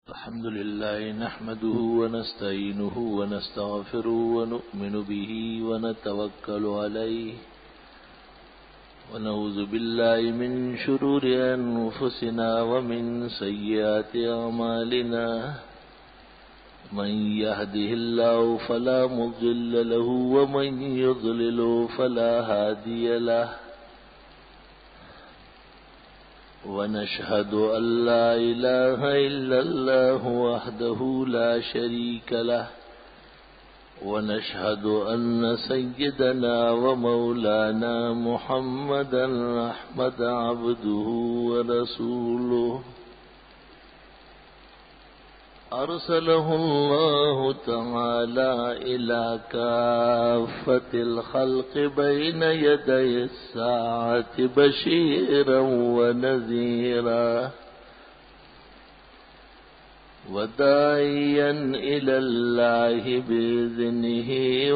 الحمد لله نحمده ونستعينه ونستغفره ونؤمن به ونتوكل عليه ونعوذ بالله من شرور أنفسنا ومن سيئات أعمالنا من يهده الله فلا مضل له ومن يضلل فلا هادي له ونشهد أن لا إله إلا الله وحده لا شريك له ونشهد أن سيدنا ومولانا محمدا أحمد عبده ورسوله أرسله الله تعالى إلى كافة الخلق بين يدي الساعة بشيرا ونذيرا وداعيا إلى الله بإذنه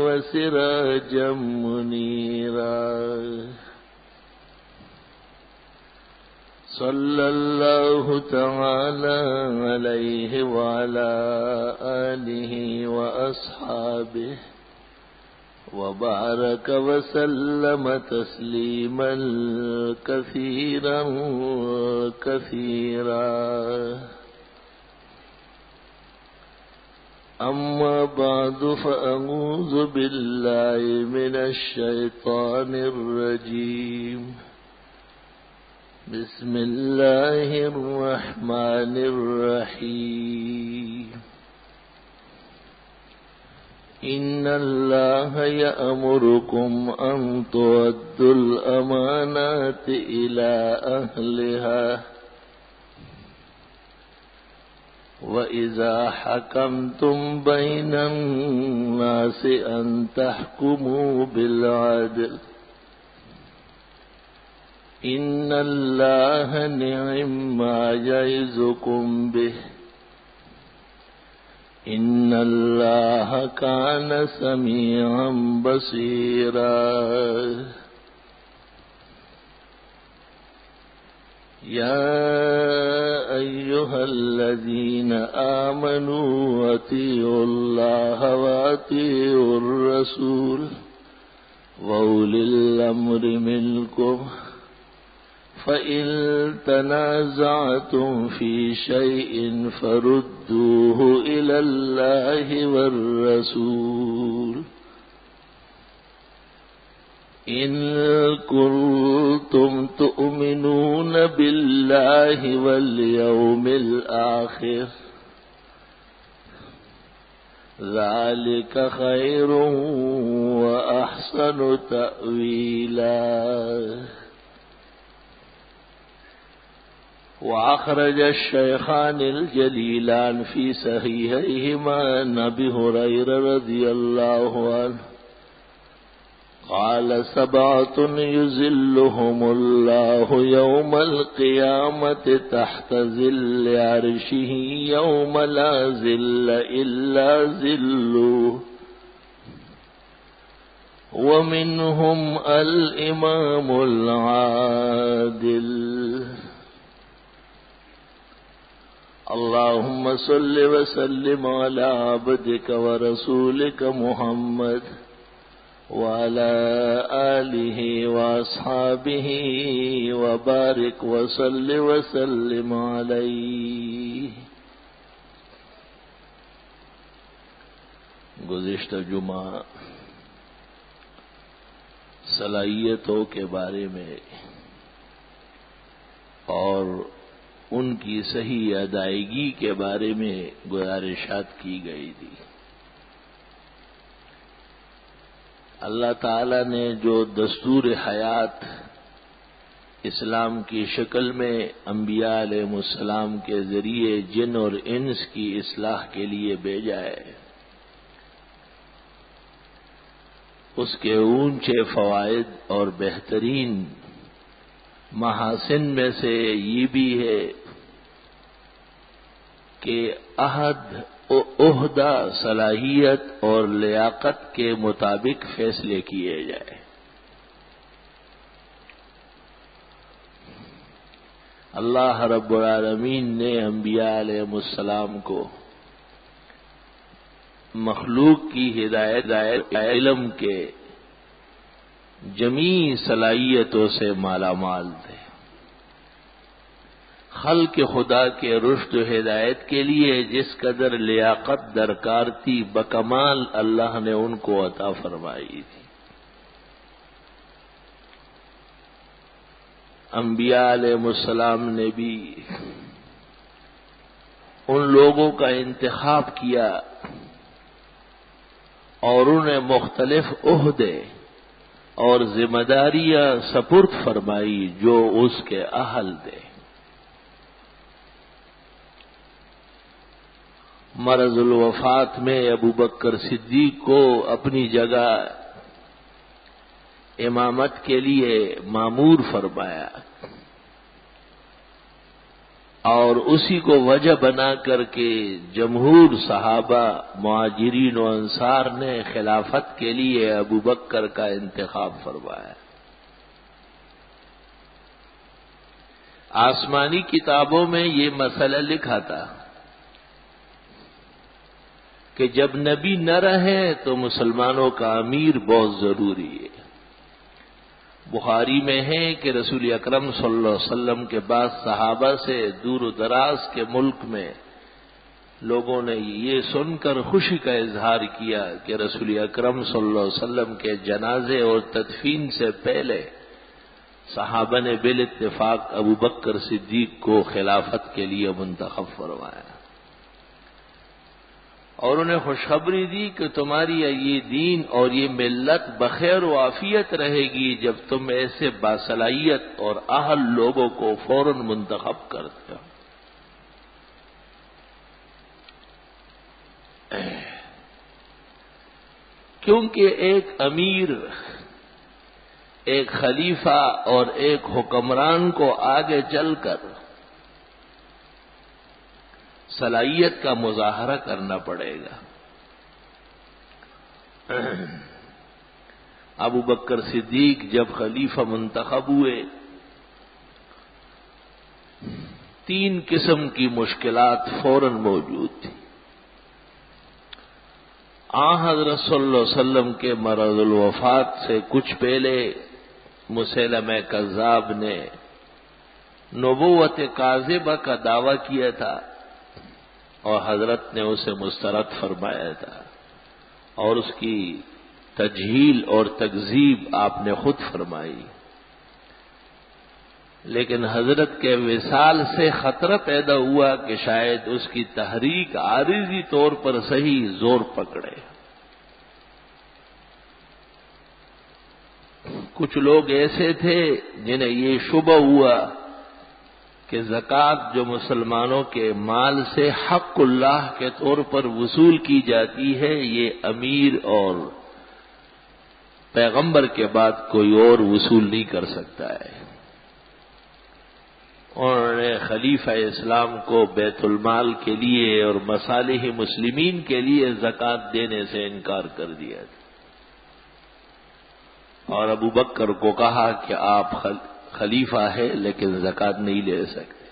وسراجا منيرا صلى الله تعالى عليه وعلى آله وأصحابه وبارك وسلم تسليما كثيرا كثيرا أما بعد فأعوذ بالله من الشيطان الرجيم بسم الله الرحمن الرحيم إن الله يأمركم أن تؤدوا الأمانات إلى أهلها وإذا حكمتم بين الناس أن تحكموا بالعدل إن الله نعم ما يعظكم به إن الله كان سميعا بصيرا يا أيها الذين آمنوا أطيعوا الله وأطيعوا الرسول وأولي الأمر منكم فإن تنازعتم في شيء فردوه إلى الله والرسول إن كنتم تؤمنون بالله واليوم الآخر ذلك خير وأحسن تأويلا وأخرج الشيخان الجليلان في صحيحيهما عن أبي هريرة رضي الله عنه قال 7 يظلهم الله يوم القيامة تحت ظل عرشه يوم لا ظل إلا ظله ومنهم الإمام العادل اللهم صل وسلم على عبدك ورسولك محمد وعلى آله وأصحابه وبارك وصل وسلم عليه. گزشتہ جمعہ صلاحیتوں کے بارے میں اور ان کی صحیح ادائیگی کے بارے میں گزارشات کی گئی تھی. اللہ تعالی نے جو دستور حیات اسلام کی شکل میں انبیاء علیہ السلام کے ذریعے جن اور انس کی اصلاح کے لیے بھیجا ہے، اس کے اونچے فوائد اور بہترین محاسن میں سے یہ بھی ہے کہ عہد عہدہ صلاحیت اور لیاقت کے مطابق فیصلے کیے جائے. اللہ رب العالمین نے انبیاء علیہ السلام کو مخلوق کی ہدایت علم کے جمیع صلاحیتوں سے مالا مال تھے. خلق خدا کے رشد و ہدایت کے لیے جس قدر لیاقت درکار تھی بکمال اللہ نے ان کو عطا فرمائی تھی. انبیاء علیہ السلام نے بھی ان لوگوں کا انتخاب کیا اور انہیں مختلف عہدے اور ذمہ داریاں سپرد فرمائی جو اس کے اہل تھے. مرض الوفات میں ابو بکر صدیق کو اپنی جگہ امامت کے لیے مامور فرمایا اور اسی کو وجہ بنا کر کے جمہور صحابہ مہاجرین و انصار نے خلافت کے لیے ابو بکر کا انتخاب فرمایا. آسمانی کتابوں میں یہ مسئلہ لکھا تھا کہ جب نبی نہ رہے تو مسلمانوں کا امیر بہت ضروری ہے. بخاری میں ہے کہ رسول اکرم صلی اللہ علیہ وسلم کے بعد صحابہ سے دور و دراز کے ملک میں لوگوں نے یہ سن کر خوشی کا اظہار کیا کہ رسول اکرم صلی اللہ علیہ وسلم کے جنازے اور تدفین سے پہلے صحابہ نے بالاتفاق ابو بکر صدیق کو خلافت کے لیے منتخب فرمایا اور انہیں خوشخبری دی کہ تمہاری یہ دین اور یہ ملت بخیر و عافیت رہے گی جب تم ایسے باصلاحیت اور اہل لوگوں کو فوراً منتخب کرتے ہو. کیونکہ ایک امیر، ایک خلیفہ اور ایک حکمران کو آگے چل کر صلاحیت کا مظاہرہ کرنا پڑے گا. ابو بکر صدیق جب خلیفہ منتخب ہوئے 3 قسم کی مشکلات فوراً موجود تھیں. حضرت صلی اللہ علیہ وسلم کے مرض الوفات سے کچھ پہلے مسیلمہ کذاب نے نبوت کاذبہ کا دعویٰ کیا تھا اور حضرت نے اسے مسترد فرمایا تھا اور اس کی تجہیل اور تکذیب آپ نے خود فرمائی. لیکن حضرت کے وصال سے خطرہ پیدا ہوا کہ شاید اس کی تحریک عارضی طور پر صحیح زور پکڑے. کچھ لوگ ایسے تھے جنہیں یہ شبہ ہوا کہ زکوٰۃ جو مسلمانوں کے مال سے حق اللہ کے طور پر وصول کی جاتی ہے یہ امیر اور پیغمبر کے بعد کوئی اور وصول نہیں کر سکتا ہے. انہوں نے خلیفہ اسلام کو بیت المال کے لیے اور مصالح مسلمین کے لیے زکوٰۃ دینے سے انکار کر دیا تھا اور ابو بکر کو کہا کہ آپ خلیفہ ہے لیکن زکوٰۃ نہیں لے سکتے.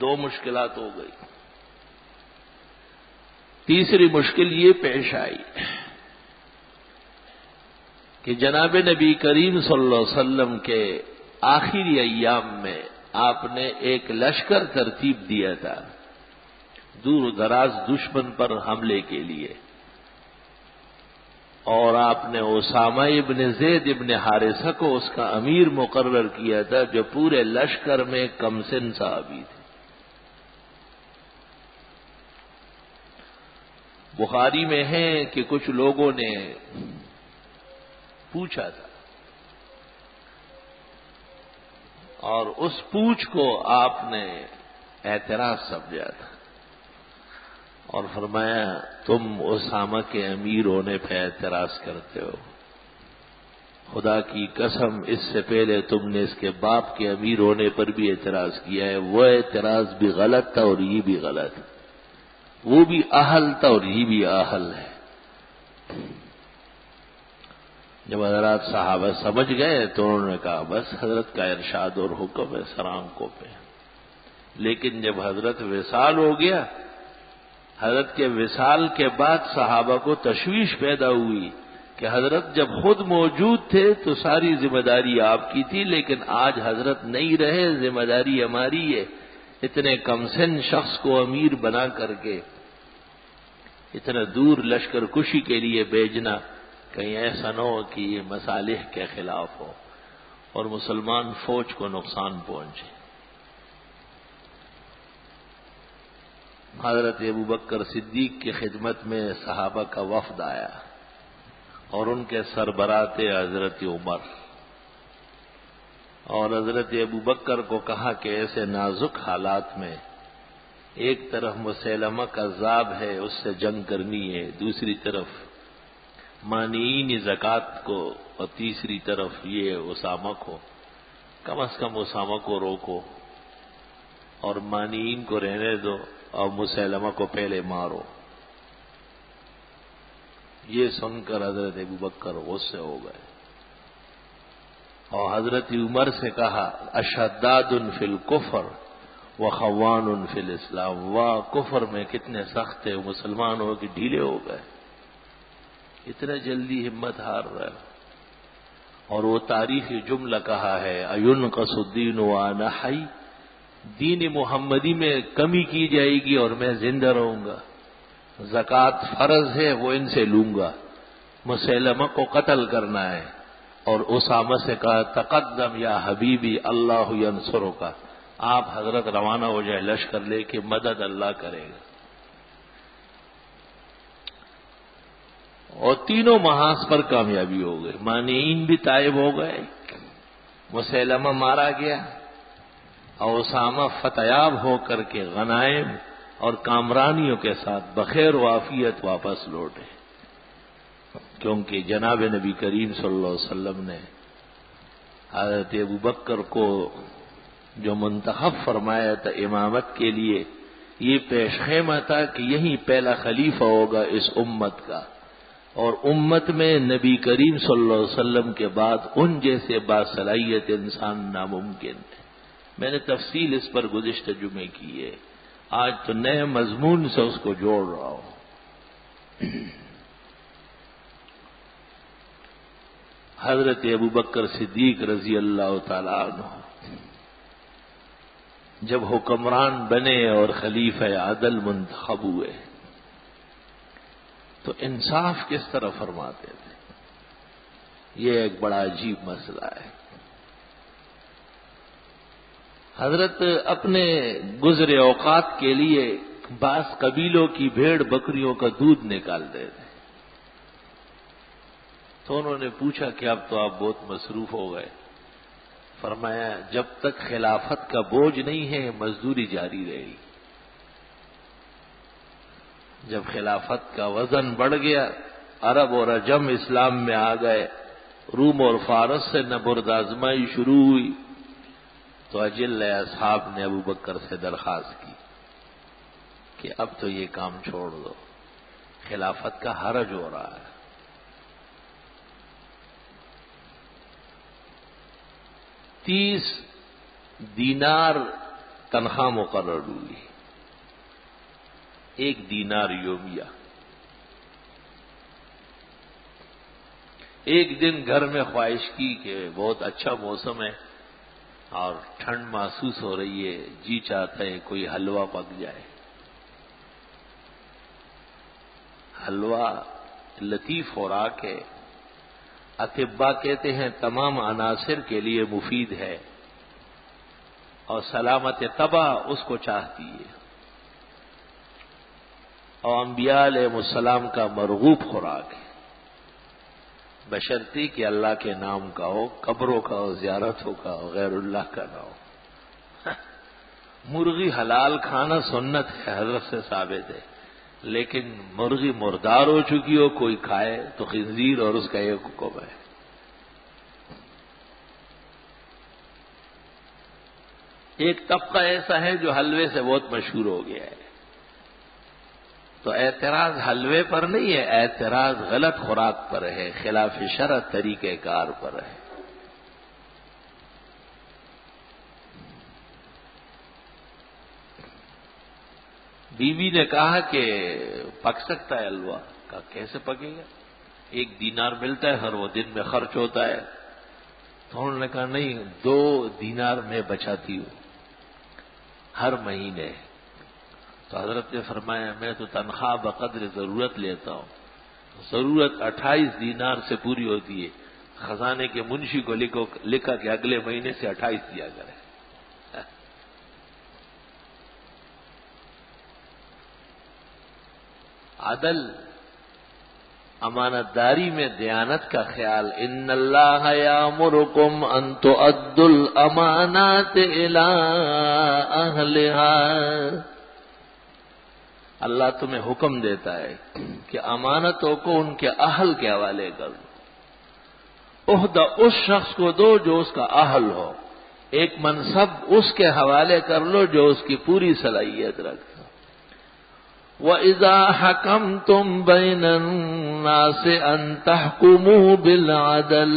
2 مشکلات ہو گئی. تیسری مشکل یہ پیش آئی کہ جناب نبی کریم صلی اللہ علیہ وسلم کے آخری ایام میں آپ نے ایک لشکر ترتیب دیا تھا دور و دراز دشمن پر حملے کے لیے اور آپ نے اسامہ ابن زید ابن حارثہ کو اس کا امیر مقرر کیا تھا جو پورے لشکر میں کم سن صحابی تھے. بخاری میں ہے کہ کچھ لوگوں نے پوچھا تھا اور اس پوچھ کو آپ نے اعتراض سمجھا تھا اور فرمایا تم اسامہ کے امیر ہونے پہ اعتراض کرتے ہو. خدا کی قسم اس سے پہلے تم نے اس کے باپ کے امیر ہونے پر بھی اعتراض کیا ہے. وہ اعتراض بھی غلط تھا اور یہ بھی غلط ہے. وہ بھی اہل تھا اور یہ بھی اہل ہے. جب حضرات صحابہ سمجھ گئے تو انہوں نے کہا بس حضرت کا ارشاد اور حکم ہے سر آنکھوں پہ. لیکن جب حضرت وصال ہو گیا، حضرت کے وصال کے بعد صحابہ کو تشویش پیدا ہوئی کہ حضرت جب خود موجود تھے تو ساری ذمہ داری آپ کی تھی، لیکن آج حضرت نہیں رہے، ذمہ داری ہماری ہے. اتنے کم سن شخص کو امیر بنا کر کے اتنا دور لشکر کشی کے لیے بھیجنا، کہیں ایسا نہ ہو کہ یہ مصالح کے خلاف ہو اور مسلمان فوج کو نقصان پہنچے. حضرت ابوبکر صدیق کی خدمت میں صحابہ کا وفد آیا اور ان کے سربراہ تھے حضرت عمر، اور حضرت ابوبکر کو کہا کہ ایسے نازک حالات میں ایک طرف مسیلمہ کذاب ہے، اس سے جنگ کرنی ہے، دوسری طرف مانعین زکوٰۃ کو، اور تیسری طرف یہ اسامہ کو، کم از کم اسامہ کو روکو اور مانعین کو رہنے دو اور مسیلمہ کو پہلے مارو. یہ سن کر حضرت ابوبکر غصے ہو گئے اور حضرت عمر سے کہا اشداد فی الکفر وخوان فی الاسلام. واہ کفر میں کتنے سخت تھے، مسلمان ہو کہ ڈھیلے ہو گئے، اتنا جلدی ہمت ہار رہے. اور وہ تاریخی جملہ کہا ہے اَيُنْقَصُ الدِّينُ وَأَنَا حَيٌّ، دین محمدی میں کمی کی جائے گی اور میں زندہ رہوں گا. زکوٰۃ فرض ہے وہ ان سے لوں گا، مسیلمہ کو قتل کرنا ہے. اور اسامہ سے کہا تقدم یا حبیبی اللہ ینصرک، آپ حضرت روانہ ہو جائے لشکر لے کے، مدد اللہ کرے گا. اور تینوں محاذ پر کامیابی ہو گئی، مانعین بھی تائب ہو گئے، مسیلمہ مارا گیا، اور اسامہ فتیاب ہو کر کے غنائم اور کامرانیوں کے ساتھ بخیر و عافیت واپس لوٹے. کیونکہ جناب نبی کریم صلی اللہ علیہ وسلم نے حضرت ابوبکر کو جو منتخب فرمایا تھا امامت کے لیے، یہ پیش خیمہ تھا کہ یہی پہلا خلیفہ ہوگا اس امت کا، اور امت میں نبی کریم صلی اللہ علیہ وسلم کے بعد ان جیسے باصلاحیت انسان ناممکن ہے. میں نے تفصیل اس پر گزشتہ جمعے کی ہے، آج تو نئے مضمون سے اس کو جوڑ رہا ہوں. حضرت ابوبکر صدیق رضی اللہ تعالی عنہ جب حکمران بنے اور خلیفہ عدل منتخب ہوئے تو انصاف کس طرح فرماتے تھے، یہ ایک بڑا عجیب مسئلہ ہے. حضرت اپنے گزرے اوقات کے لیے بعض قبیلوں کی بھیڑ بکریوں کا دودھ نکالتے تھے. تو انہوں نے پوچھا کہ اب تو آپ بہت مصروف ہو گئے. فرمایا جب تک خلافت کا بوجھ نہیں ہے مزدوری جاری رہے گی. جب خلافت کا وزن بڑھ گیا، عرب اور عجم اسلام میں آ گئے، روم اور فارس سے نبرد آزمائی شروع ہوئی، تو اجل اصحاب نے ابوبکر سے درخواست کی کہ اب تو یہ کام چھوڑ دو، خلافت کا حرج ہو رہا ہے. 30 دینار تنخواہ مقرر ہوئی، 1 دینار یومیہ. ایک دن گھر میں خواہش کی کہ بہت اچھا موسم ہے اور ٹھنڈ محسوس ہو رہی ہے، جی چاہتا ہے کوئی حلوہ پک جائے. حلوہ لطیف خوراک ہے، اطباء کہتے ہیں تمام عناصر کے لیے مفید ہے اور سلامت طبع اس کو چاہتی ہے، اور انبیاء علیہ السلام کا مرغوب خوراک ہے، بشرطی کہ اللہ کے نام کا ہو، قبروں کا ہو، زیارتوں کا ہو، غیر اللہ کا نہ ہو. مرغی حلال کھانا سنت ہے، حضرت سے ثابت ہے، لیکن مرغی مردار ہو چکی ہو کوئی کھائے تو خنزیر اور اس کا ایک حکم ہے. ایک طبقہ ایسا ہے جو حلوے سے بہت مشہور ہو گیا ہے، تو تو اعتراض حلوے پر نہیں ہے، اعتراض غلط خوراک پر ہے، خلاف شرع طریقہ کار پر ہے۔ بیوی نے کہا کہ پک سکتا ہے حلوہ؟ کہا کیسے پکے گا؟ 1 دینار ملتا ہے ہر وہ دن میں خرچ ہوتا ہے۔ تو انہوں نے کہا نہیں، 2 دینار میں بچاتی ہوں ہر مہینے۔ تو حضرت نے فرمایا میں تو تنخواہ بقدر ضرورت لیتا ہوں، ضرورت 28 دینار سے پوری ہوتی ہے، خزانے کے منشی کو لکھا کہ اگلے مہینے سے 28 دیا کرے۔ عدل، امانت داری میں دیانت کا خیال، ان اللہ یامرکم ان تؤدوا الامانات الی اہلہا، اللہ تمہیں حکم دیتا ہے کہ امانتوں کو ان کے اہل کے حوالے کر دو۔ عہدہ اس شخص کو دو جو اس کا اہل ہو، ایک منصب اس کے حوالے کر لو جو اس کی پوری صلاحیت رکھتا۔ وَإِذَا حَكَمْتُمْ بَيْنَ النَّاسِ أَن تَحْكُمُوا بِالْعَدْلِ،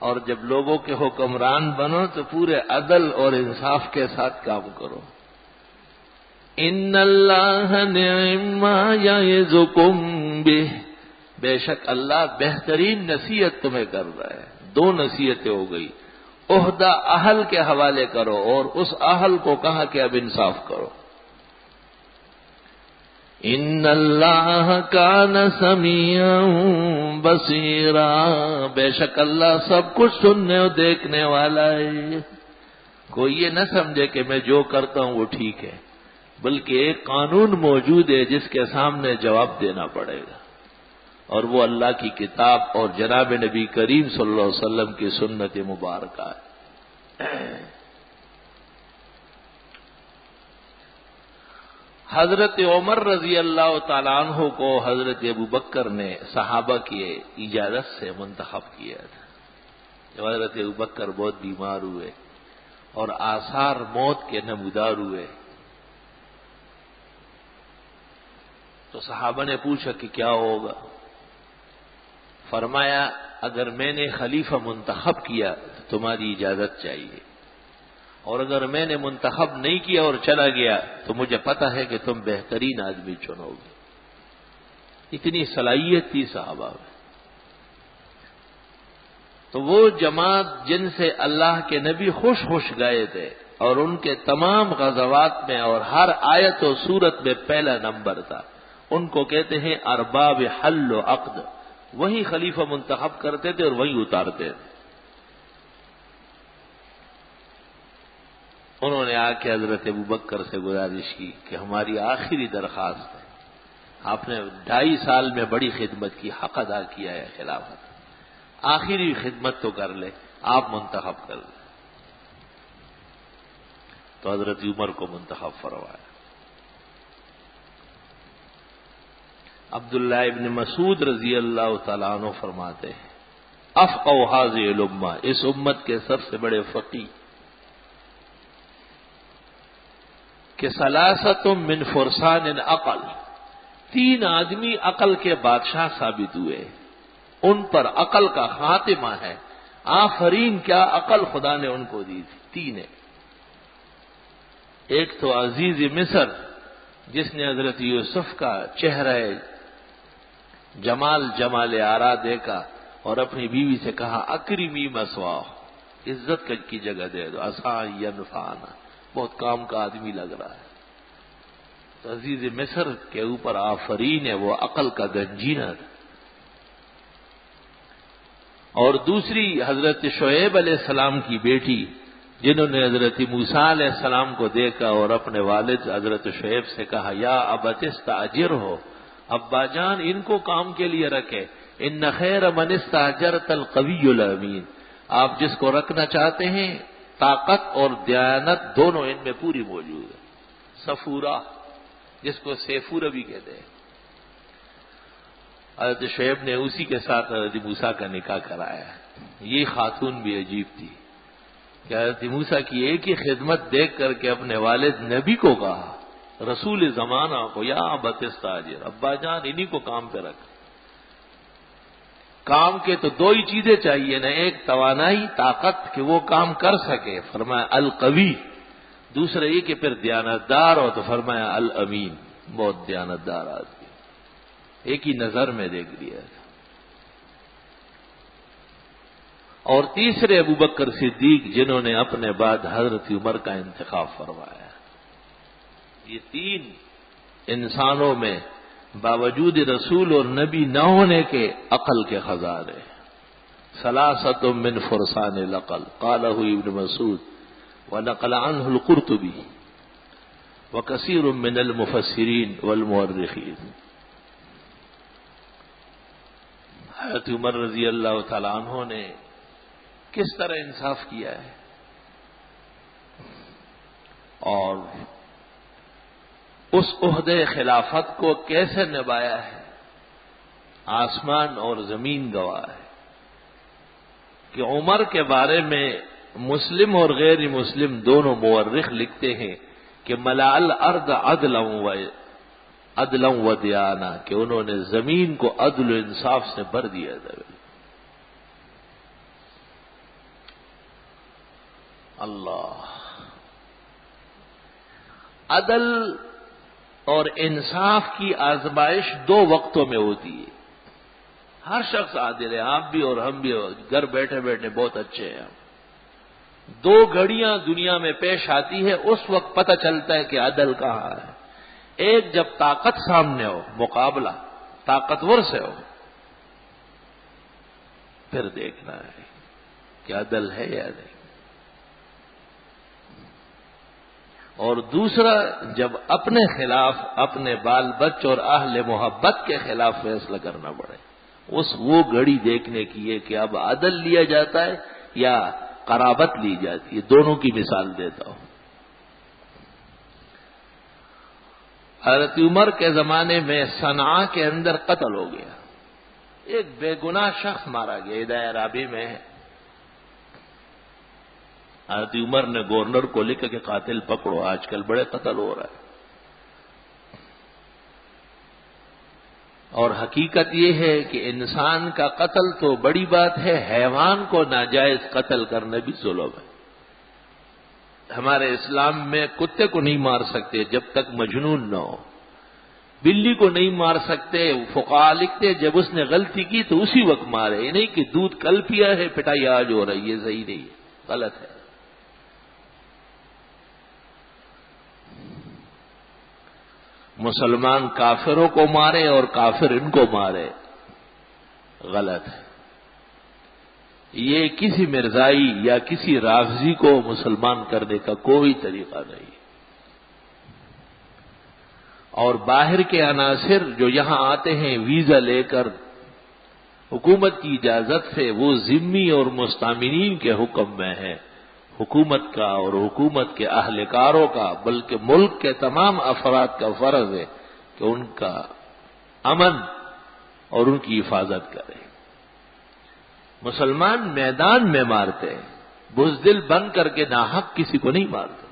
اور جب لوگوں کے حکمران بنو تو پورے عدل اور انصاف کے ساتھ کام کرو۔ ان اللہ نعم ما یعظکم بہ، بے شک اللہ بہترین نصیحت تمہیں کر رہا ہے۔ 2 نصیحتیں ہو گئی، عہدہ اہل کے حوالے کرو اور اس اہل کو کہا کہ اب انصاف کرو۔ ان اللہ کان سمیعا بصیرا، بے شک اللہ سب کچھ سننے اور دیکھنے والا ہے۔ کوئی یہ نہ سمجھے کہ میں جو کرتا ہوں وہ ٹھیک ہے، بلکہ ایک قانون موجود ہے جس کے سامنے جواب دینا پڑے گا، اور وہ اللہ کی کتاب اور جناب نبی کریم صلی اللہ علیہ وسلم کی سنت مبارکہ ہے۔ حضرت عمر رضی اللہ تعالیٰ عنہ کو حضرت ابو بکر نے صحابہ کی اجازت سے منتخب کیا تھا۔ جب حضرت ابو بکر بہت بیمار ہوئے اور آثار موت کے نمودار ہوئے تو صحابہ نے پوچھا کہ کیا ہوگا؟ فرمایا اگر میں نے خلیفہ منتخب کیا تو تمہاری اجازت چاہیے، اور اگر میں نے منتخب نہیں کیا اور چلا گیا تو مجھے پتہ ہے کہ تم بہترین آدمی چنو گے۔ اتنی صلاحیت تھی صحابہ میں۔ تو وہ جماعت جن سے اللہ کے نبی خوش خوش گئے تھے اور ان کے تمام غزوات میں اور ہر آیت و سورت میں پہلا نمبر تھا، ان کو کہتے ہیں ارباب حل و عقد، وہی خلیفہ منتخب کرتے تھے اور وہی اتارتے تھے۔ انہوں نے آ کے حضرت ابو بکر سے گزارش کی کہ ہماری آخری درخواست ہے، آپ نے 2.5 سال میں بڑی خدمت کی، حق ادا کیا ہے خلافت، آخری خدمت تو کر لے، آپ منتخب کر لیں۔ تو حضرت عمر کو منتخب فرمایا۔ عبداللہ ابن مسعود رضی اللہ تعالیٰ عنہ فرماتے ہیں افقہ هذه الامہ، اس امت کے سب سے بڑے فقیہ کہ ثلاثۃ من فرسان عقل، 3 آدمی عقل کے بادشاہ ثابت ہوئے، ان پر عقل کا خاتمہ ہے۔ آفرین، کیا عقل خدا نے ان کو دی تھی، 3 ہے۔ ایک تو عزیز مصر جس نے حضرت یوسف کا چہرہ جمال آرا دیکھا اور اپنی بیوی سے کہا اکرمی مثواہ، عزت کی جگہ دے دو، عسا ینفعنا، بہت کام کا آدمی لگ رہا ہے۔ تو عزیز مصر کے اوپر آفرین ہے، وہ عقل کا گنجینہ تھا۔ اور دوسری حضرت شعیب علیہ السلام کی بیٹی جنہوں نے حضرت موسیٰ علیہ السلام کو دیکھا اور اپنے والد حضرت شعیب سے کہا یا ابت استاجرہ، ابا جان ان کو کام کے لیے رکھے، ان خیر من استاجرت القوی الامین، آپ جس کو رکھنا چاہتے ہیں طاقت اور دیانت دونوں ان میں پوری موجود ہے۔ صفورہ جس کو سیفورہ بھی کہتے ہیں، حضرت شعیب نے اسی کے ساتھ حضرت موسیٰ کا نکاح کرایا۔ یہ خاتون بھی عجیب تھی کہ حضرت موسیٰ کی ایک ہی خدمت دیکھ کر کے اپنے والد نبی کو کہا رسول زمانہ کو، یا ابت استاجر، ابا جان انہی کو کام پہ رکھ۔ کام کے تو دو ہی چیزیں چاہیے نا، ایک توانائی طاقت کہ وہ کام کر سکے، فرمایا القوی، دوسرا یہ کہ پھر دیانتدار ہو تو فرمایا الامین، بہت دیانتدار آدمی، ایک ہی نظر میں دیکھ لیا۔ اور تیسرے ابوبکر صدیق جنہوں نے اپنے بعد حضرت عمر کا انتخاب فرمایا۔ یہ تین انسانوں میں باوجود رسول اور نبی نہ ہونے کے عقل کے خزانے، ثلاثۃ من فرسان العقل قالہ ابن مسعود ونقل عنہ القرطبی وکثیر من المفسرین والمؤرخین۔ حضرت عمر رضی اللہ تعالی عنہ نے کس طرح انصاف کیا ہے اور اس عہدے خلافت کو کیسے نبھایا ہے، آسمان اور زمین گواہ ہے کہ عمر کے بارے میں مسلم اور غیر مسلم دونوں مورخ لکھتے ہیں کہ ملأ الارض عدلا و دیانہ، کہ انہوں نے زمین کو عدل و انصاف سے بھر دیا تھا۔ اللہ، عدل اور انصاف کی آزمائش دو وقتوں میں ہوتی ہے۔ ہر شخص عادل ہے، آپ بھی اور ہم بھی، گھر بیٹھے بیٹھے بہت اچھے ہیں۔ دو گھڑیاں دنیا میں پیش آتی ہے، اس وقت پتہ چلتا ہے کہ عدل کہاں ہے۔ ایک جب طاقت سامنے ہو، مقابلہ طاقتور سے ہو، پھر دیکھنا ہے کہ عدل ہے یا نہیں۔ اور دوسرا جب اپنے خلاف، اپنے بال بچ اور اہل محبت کے خلاف فیصلہ کرنا پڑے، وہ گھڑی دیکھنے کی ہے کہ اب عدل لیا جاتا ہے یا قرابت لی جاتی ہے۔ دونوں کی مثال دیتا ہوں۔ حضرت عمر کے زمانے میں صنعاء کے اندر قتل ہو گیا، ایک بے گناہ شخص مارا گیا، ہدایہ رابی میں ہے۔ حضرت عمر نے گورنر کو لکھا کہ قاتل پکڑو، آج کل بڑے قتل ہو رہا ہے۔ اور حقیقت یہ ہے کہ انسان کا قتل تو بڑی بات ہے، حیوان کو ناجائز قتل کرنا بھی ظلم ہے۔ ہمارے اسلام میں کتے کو نہیں مار سکتے جب تک مجنون نہ ہو، بلی کو نہیں مار سکتے، فقہا لکھتے جب اس نے غلطی کی تو اسی وقت مارے، یہ نہیں کہ دودھ کل پیا ہے پٹائی آج ہو رہی ہے، صحیح نہیں ہے، غلط ہے۔ مسلمان کافروں کو مارے اور کافر ان کو مارے، غلط ہے۔ یہ کسی مرزائی یا کسی رافضی کو مسلمان کرنے کا کوئی طریقہ نہیں۔ اور باہر کے عناصر جو یہاں آتے ہیں ویزا لے کر حکومت کی اجازت سے، وہ ذمی اور مستامنین کے حکم میں ہے، حکومت کا اور حکومت کے اہلکاروں کا، بلکہ ملک کے تمام افراد کا فرض ہے کہ ان کا امن اور ان کی حفاظت کرے۔ مسلمان میدان میں مارتے ہیں، بزدل بن کر کے ناحق کسی کو نہیں مارتے۔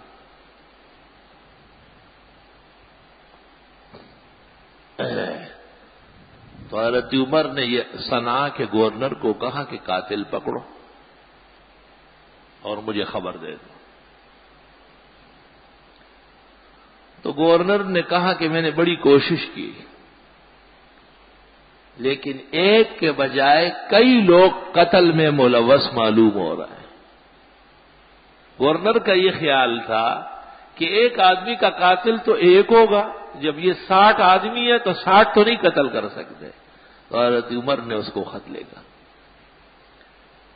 تو حضرت عمر نے یہ صنعاء کے گورنر کو کہا کہ قاتل پکڑو اور مجھے خبر دے دو۔ تو گورنر نے کہا کہ میں نے بڑی کوشش کی، لیکن ایک کے بجائے کئی لوگ قتل میں ملوث معلوم ہو رہے ہیں۔ گورنر کا یہ خیال تھا کہ ایک آدمی کا قاتل تو ایک ہوگا، جب یہ 60 آدمی ہے تو 60 تو نہیں قتل کر سکتے۔ تو حضرت عمر نے اس کو خط لکھا،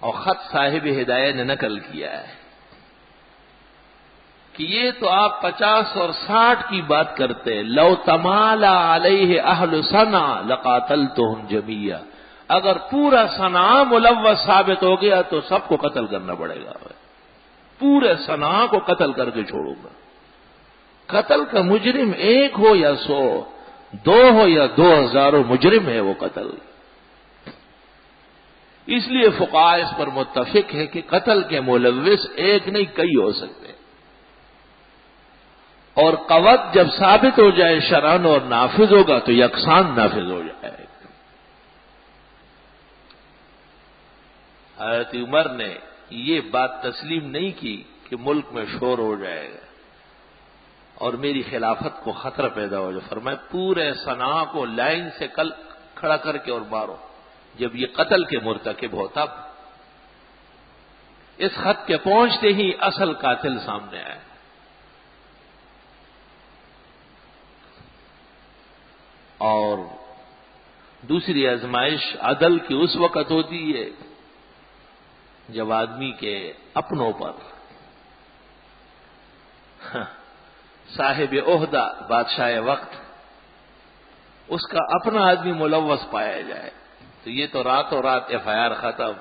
اور خط صاحب ہدایہ نے نقل کیا ہے کہ یہ تو آپ 50 اور 60 کی بات کرتے، لو تمالا علیہ اہل صنعاء لقاتلتہم جمیعا، اگر پورا صنعاء ملوث ثابت ہو گیا تو سب کو قتل کرنا پڑے گا، پورے صنعاء کو قتل کر کے چھوڑوں گا۔ قتل کا مجرم ایک ہو یا 100، 2 ہو یا 2000 مجرم ہے وہ قتل۔ اس لیے فقہاء اس پر متفق ہے کہ قتل کے ملوث ایک نہیں کئی ہو سکتے، اور قوت جب ثابت ہو جائے شرعن اور نافذ ہوگا تو یکساں نافذ ہو جائے گا۔ حضرت عمر نے یہ بات تسلیم نہیں کی کہ ملک میں شور ہو جائے گا اور میری خلافت کو خطرہ پیدا ہو جائے۔ فرمایا پورے صنعاء کو لائن سے کھڑا کر کے اور مارو، جب یہ قتل کے مرتکب ہو تب۔ اس خط کے پہنچتے ہی اصل قاتل سامنے آئے۔ اور دوسری آزمائش عدل کی اس وقت ہوتی ہے جب آدمی کے اپنوں پر صاحب عہدہ بادشاہ وقت اس کا اپنا آدمی ملوث پایا جائے تو یہ تو راتوں رات ایف آئی آر ختم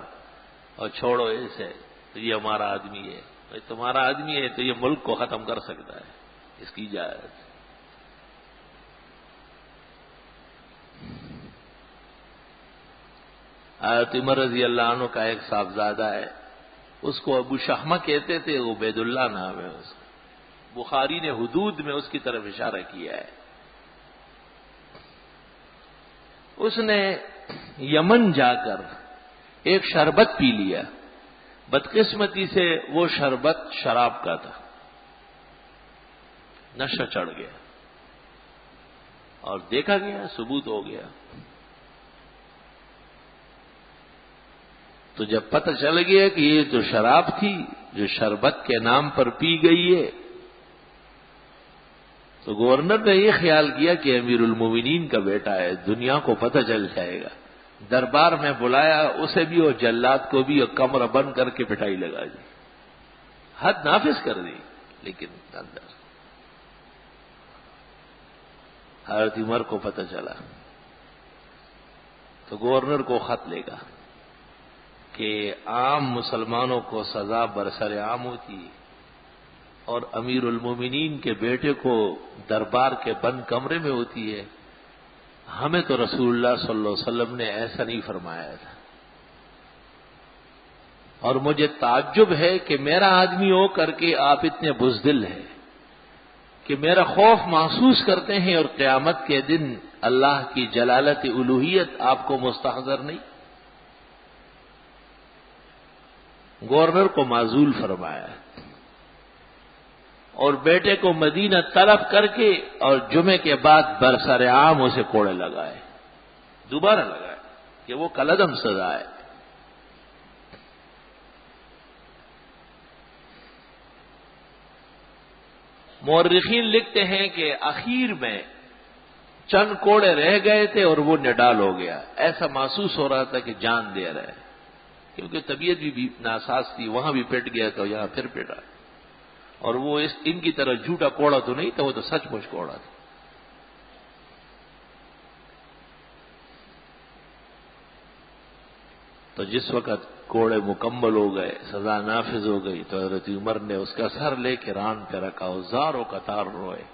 اور چھوڑو اسے، تو یہ ہمارا آدمی ہے، تمہارا آدمی ہے تو یہ ملک کو ختم کر سکتا ہے، اس کی اجازت۔ حضرت عمر رضی اللہ عنہ کا ایک صاحبزادہ ہے، اس کو ابو شہمہ کہتے تھے، عبید اللہ نام ہے اس کا۔ بخاری نے حدود میں اس کی طرف اشارہ کیا ہے۔ اس نے یمن جا کر ایک شربت پی لیا، بدقسمتی سے وہ شربت شراب کا تھا، نشہ چڑھ گیا اور دیکھا گیا، ثبوت ہو گیا۔ تو جب پتہ چل گیا کہ یہ تو شراب تھی جو شربت کے نام پر پی گئی ہے، تو گورنر نے یہ خیال کیا کہ امیر المومنین کا بیٹا ہے، دنیا کو پتہ چل جائے گا، دربار میں بلایا اسے بھی اور جلاد کو بھی، اور کمرہ بند کر کے پٹائی لگا دی، حد نافذ کر دی۔ لیکن اندر حضرت عمر کو پتہ چلا تو گورنر کو خط لے گا کہ عام مسلمانوں کو سزا برسر عام ہوتی اور امیر المومنین کے بیٹے کو دربار کے بند کمرے میں ہوتی ہے، ہمیں تو رسول اللہ صلی اللہ علیہ وسلم نے ایسا نہیں فرمایا تھا، اور مجھے تعجب ہے کہ میرا آدمی ہو کر کے آپ اتنے بزدل ہیں کہ میرا خوف محسوس کرتے ہیں اور قیامت کے دن اللہ کی جلالت الوہیت آپ کو مستحضر نہیں۔ گورنر کو معزول فرمایا اور بیٹے کو مدینہ طلب کر کے اور جمعے کے بعد برسر عام اسے کوڑے لگائے، دوبارہ لگائے کہ وہ کلعدم سزا ہے۔ مورخین لکھتے ہیں کہ اخیر میں چند کوڑے رہ گئے تھے اور وہ نڈال ہو گیا، ایسا محسوس ہو رہا تھا کہ جان دے رہے، کیونکہ طبیعت بھی ناساز تھی، وہاں بھی پٹ گیا تو یہاں پھر پٹا، اور وہ ان کی طرح جھوٹا کوڑا تو نہیں تھا، وہ تو سچ مچ کوڑا تھا۔ تو جس وقت کوڑے مکمل ہو گئے، سزا نافذ ہو گئی، تو حضرت عمر نے اس کا سر لے کے ران پہ رکھا، ہزاروں قطار روئے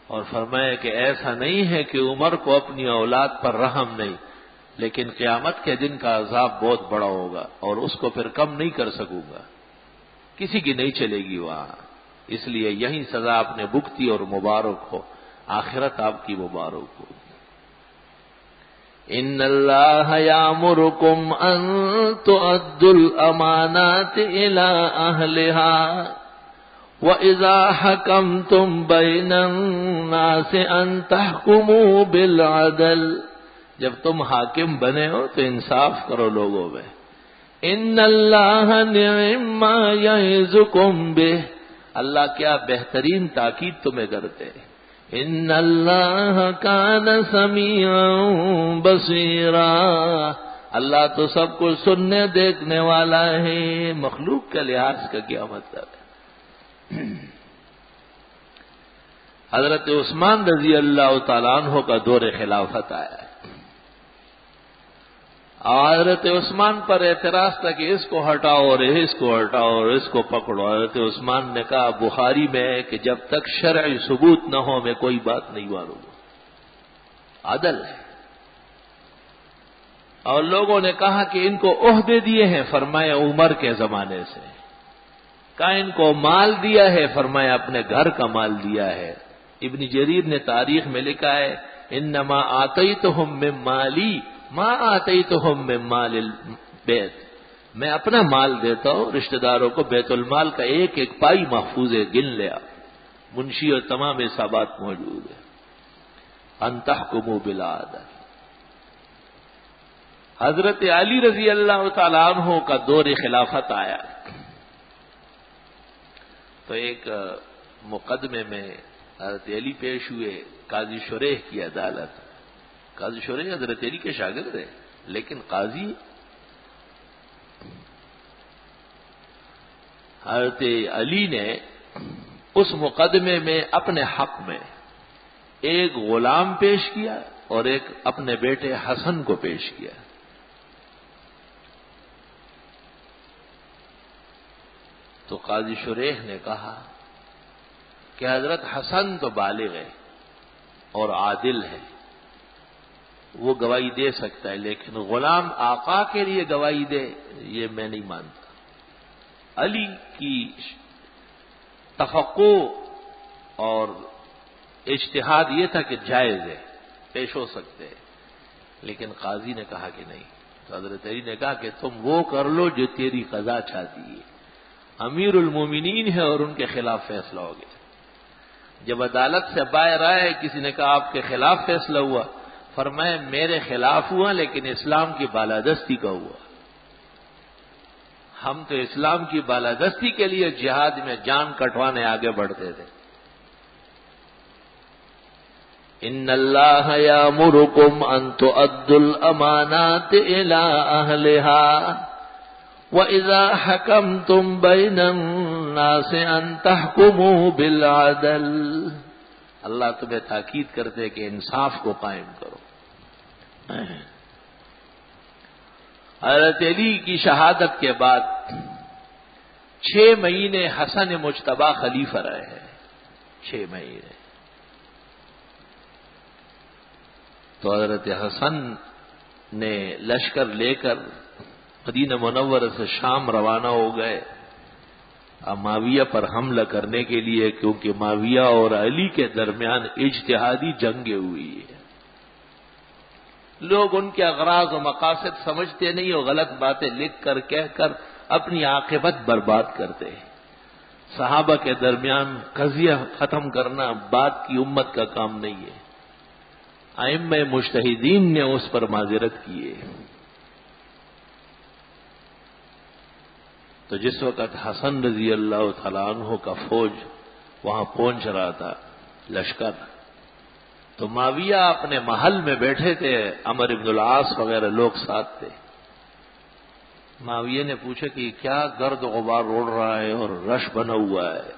اور فرمایا کہ ایسا نہیں ہے کہ عمر کو اپنی اولاد پر رحم نہیں، لیکن قیامت کے دن کا عذاب بہت بڑا ہوگا اور اس کو پھر کم نہیں کر سکوں گا، کسی کی نہیں چلے گی وہاں، اس لیے یہی سزا آپ نے بھگتی اور مبارک ہو، آخرت آپ کی مبارک ہو۔ ان اللہ یامرکم ان تؤدوا الامانات الی اہلها وَإِذَا حَكَمْتُمْ بَيْنَ النَّاسِ أَن تَحْكُمُوا بِالْعَدْلِ، جب تم حاکم بنے ہو تو انصاف کرو لوگوں میں۔ ان اللہ نعم ما یعظکم بہ، اللہ کیا بہترین تاکید تمہیں کرتے۔ ان اللہ کان سمیعا بصیرا، اللہ تو سب کو سننے دیکھنے والا ہے، مخلوق کا لحاظ کا کیا مطلب ہے۔ حضرت عثمان رضی اللہ تعالیٰ عنہ کا دور خلافت آیا ہے، اور حضرت عثمان پر اعتراض تھا کہ اس کو ہٹاؤ اور اس کو ہٹاؤ اور اس کو پکڑو۔ حضرت عثمان نے کہا بخاری میں ہے کہ جب تک شرعی ثبوت نہ ہو میں کوئی بات نہیں مانوں گا، عدل ہے۔ اور لوگوں نے کہا کہ ان کو عہدے دیے ہیں، فرمایا عمر کے زمانے سے، کہا ان کو مال دیا ہے؟ فرمایا اپنے گھر کا مال دیا ہے۔ ابن جریر نے تاریخ میں لکھا ہے انما آتیتہم من مالی ما آتیتہم من مال البیت، میں اپنا مال دیتا ہوں رشتہ داروں کو، بیت المال کا ایک ایک پائی محفوظ ہے، گن لیا، منشی اور تمام حسابات موجود ہے۔ ان تحکموا بالعدل۔ حضرت علی رضی اللہ تعالیٰ عنہ کا دور خلافت آیا تو ایک مقدمے میں حضرت علی پیش ہوئے قاضی شریح کی عدالت۔ قاضی شریح حضرت علی کے شاگرد ہے لیکن قاضی حضرت علی نے اس مقدمے میں اپنے حق میں ایک غلام پیش کیا اور ایک اپنے بیٹے حسن کو پیش کیا۔ تو قاضی شریح نے کہا کہ حضرت حسن تو بالغ ہے اور عادل ہے، وہ گواہی دے سکتا ہے، لیکن غلام آقا کے لیے گواہی دے یہ میں نہیں مانتا۔ علی کی تفقع اور اجتہاد یہ تھا کہ جائز ہے، پیش ہو سکتے ہیں، لیکن قاضی نے کہا کہ نہیں۔ تو حضرت علی نے کہا کہ تم وہ کر لو جو تیری قضا چاہتی ہے، امیر المومنین ہے اور ان کے خلاف فیصلہ ہو گیا۔ جب عدالت سے باہر آئے کسی نے کہا آپ کے خلاف فیصلہ ہوا، فرمایا میرے خلاف ہوا لیکن اسلام کی بالادستی کا ہوا، ہم تو اسلام کی بالادستی کے لیے جہاد میں جان کٹوانے آگے بڑھتے تھے۔ ان اللہ یامرکم ان تؤدوا الامانات الی اہلها وَإِذَا حَكَمْتُمْ بَيْنَ النَّاسِ أَن تَحْكُمُوا بِالْعَدْلِ، اللہ تمہیں تاکید کرتے کہ انصاف کو قائم کرو۔ حضرت علی کی شہادت کے بعد 6 مہینے حسن مجتبی خلیفہ رہے ہیں، 6 مہینے۔ تو حضرت حسن نے لشکر لے کر مدینہ منورہ سے شام روانہ ہو گئے معاویہ پر حملہ کرنے کے لیے، کیونکہ معاویہ اور علی کے درمیان اجتہادی جنگیں ہوئی ہے۔ لوگ ان کے اغراض و مقاصد سمجھتے نہیں اور غلط باتیں لکھ کر کہہ کر اپنی عاقبت برباد کرتے ہیں۔ صحابہ کے درمیان قضیہ ختم کرنا بات کی امت کا کام نہیں ہے، ائمہ مجتہدین نے اس پر معذرت کی ہے۔ تو جس وقت حسن رضی اللہ تعالیٰ عنہ کا فوج وہاں پہنچ رہا تھا لشکر، تو معاویہ اپنے محل میں بیٹھے تھے، عمر بن العاص وغیرہ لوگ ساتھ تھے۔ معاویہ نے پوچھا کہ کیا گرد و غبار اڑ رہا ہے اور رش بنا ہوا ہے؟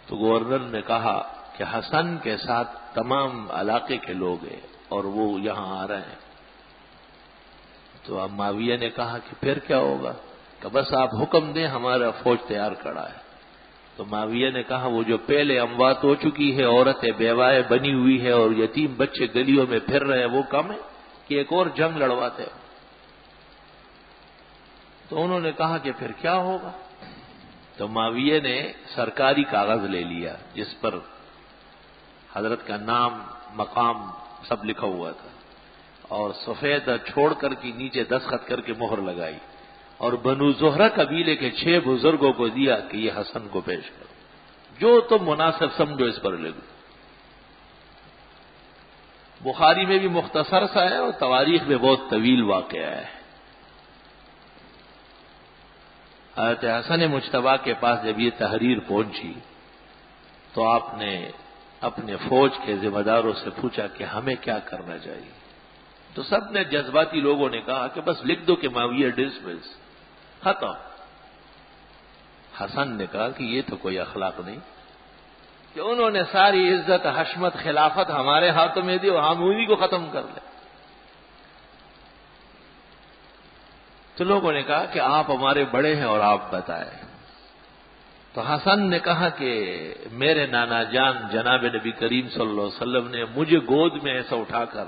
تو گورنر نے کہا کہ حسن کے ساتھ تمام علاقے کے لوگ ہیں اور وہ یہاں آ رہے ہیں۔ تو اب معاویہ نے کہا کہ پھر کیا ہوگا؟ کہ بس آپ حکم دیں، ہمارا فوج تیار کھڑا ہے۔ تو معاویہ نے کہا وہ جو پہلے اموات ہو چکی ہے، عورتیں بیوائیں بنی ہوئی ہے اور یتیم بچے گلیوں میں پھر رہے ہیں، وہ کم ہے کہ ایک اور جنگ لڑواتے ہیں؟ تو انہوں نے کہا کہ پھر کیا ہوگا؟ تو معاویہ نے سرکاری کاغذ لے لیا جس پر حضرت کا نام، مقام سب لکھا ہوا تھا، اور سفید چھوڑ کر کے نیچے دستخط کر کے مہر لگائی، اور بنو زہرہ قبیلے کے 6 بزرگوں کو دیا کہ یہ حسن کو پیش کرو، جو تم مناسب سمجھو اس پر لکھو۔ بخاری میں بھی مختصر سا ہے اور تواریخ میں بہت طویل واقعہ ہے۔ حضرت حسن مجتبی کے پاس جب یہ تحریر پہنچی تو آپ نے اپنے فوج کے ذمہ داروں سے پوچھا کہ ہمیں کیا کرنا چاہیے؟ تو سب نے جذباتی لوگوں نے کہا کہ بس لکھ دو کہ معاویہ ڈسمس، ختم۔ حسن نے کہا کہ یہ تو کوئی اخلاق نہیں کہ انہوں نے ساری عزت، حشمت، خلافت ہمارے ہاتھوں میں دی اور ہم انہی کو ختم کر لیں۔ تو لوگوں نے کہا کہ آپ ہمارے بڑے ہیں اور آپ بتائیں۔ تو حسن نے کہا کہ میرے نانا جان جناب نبی کریم صلی اللہ علیہ وسلم نے مجھے گود میں ایسا اٹھا کر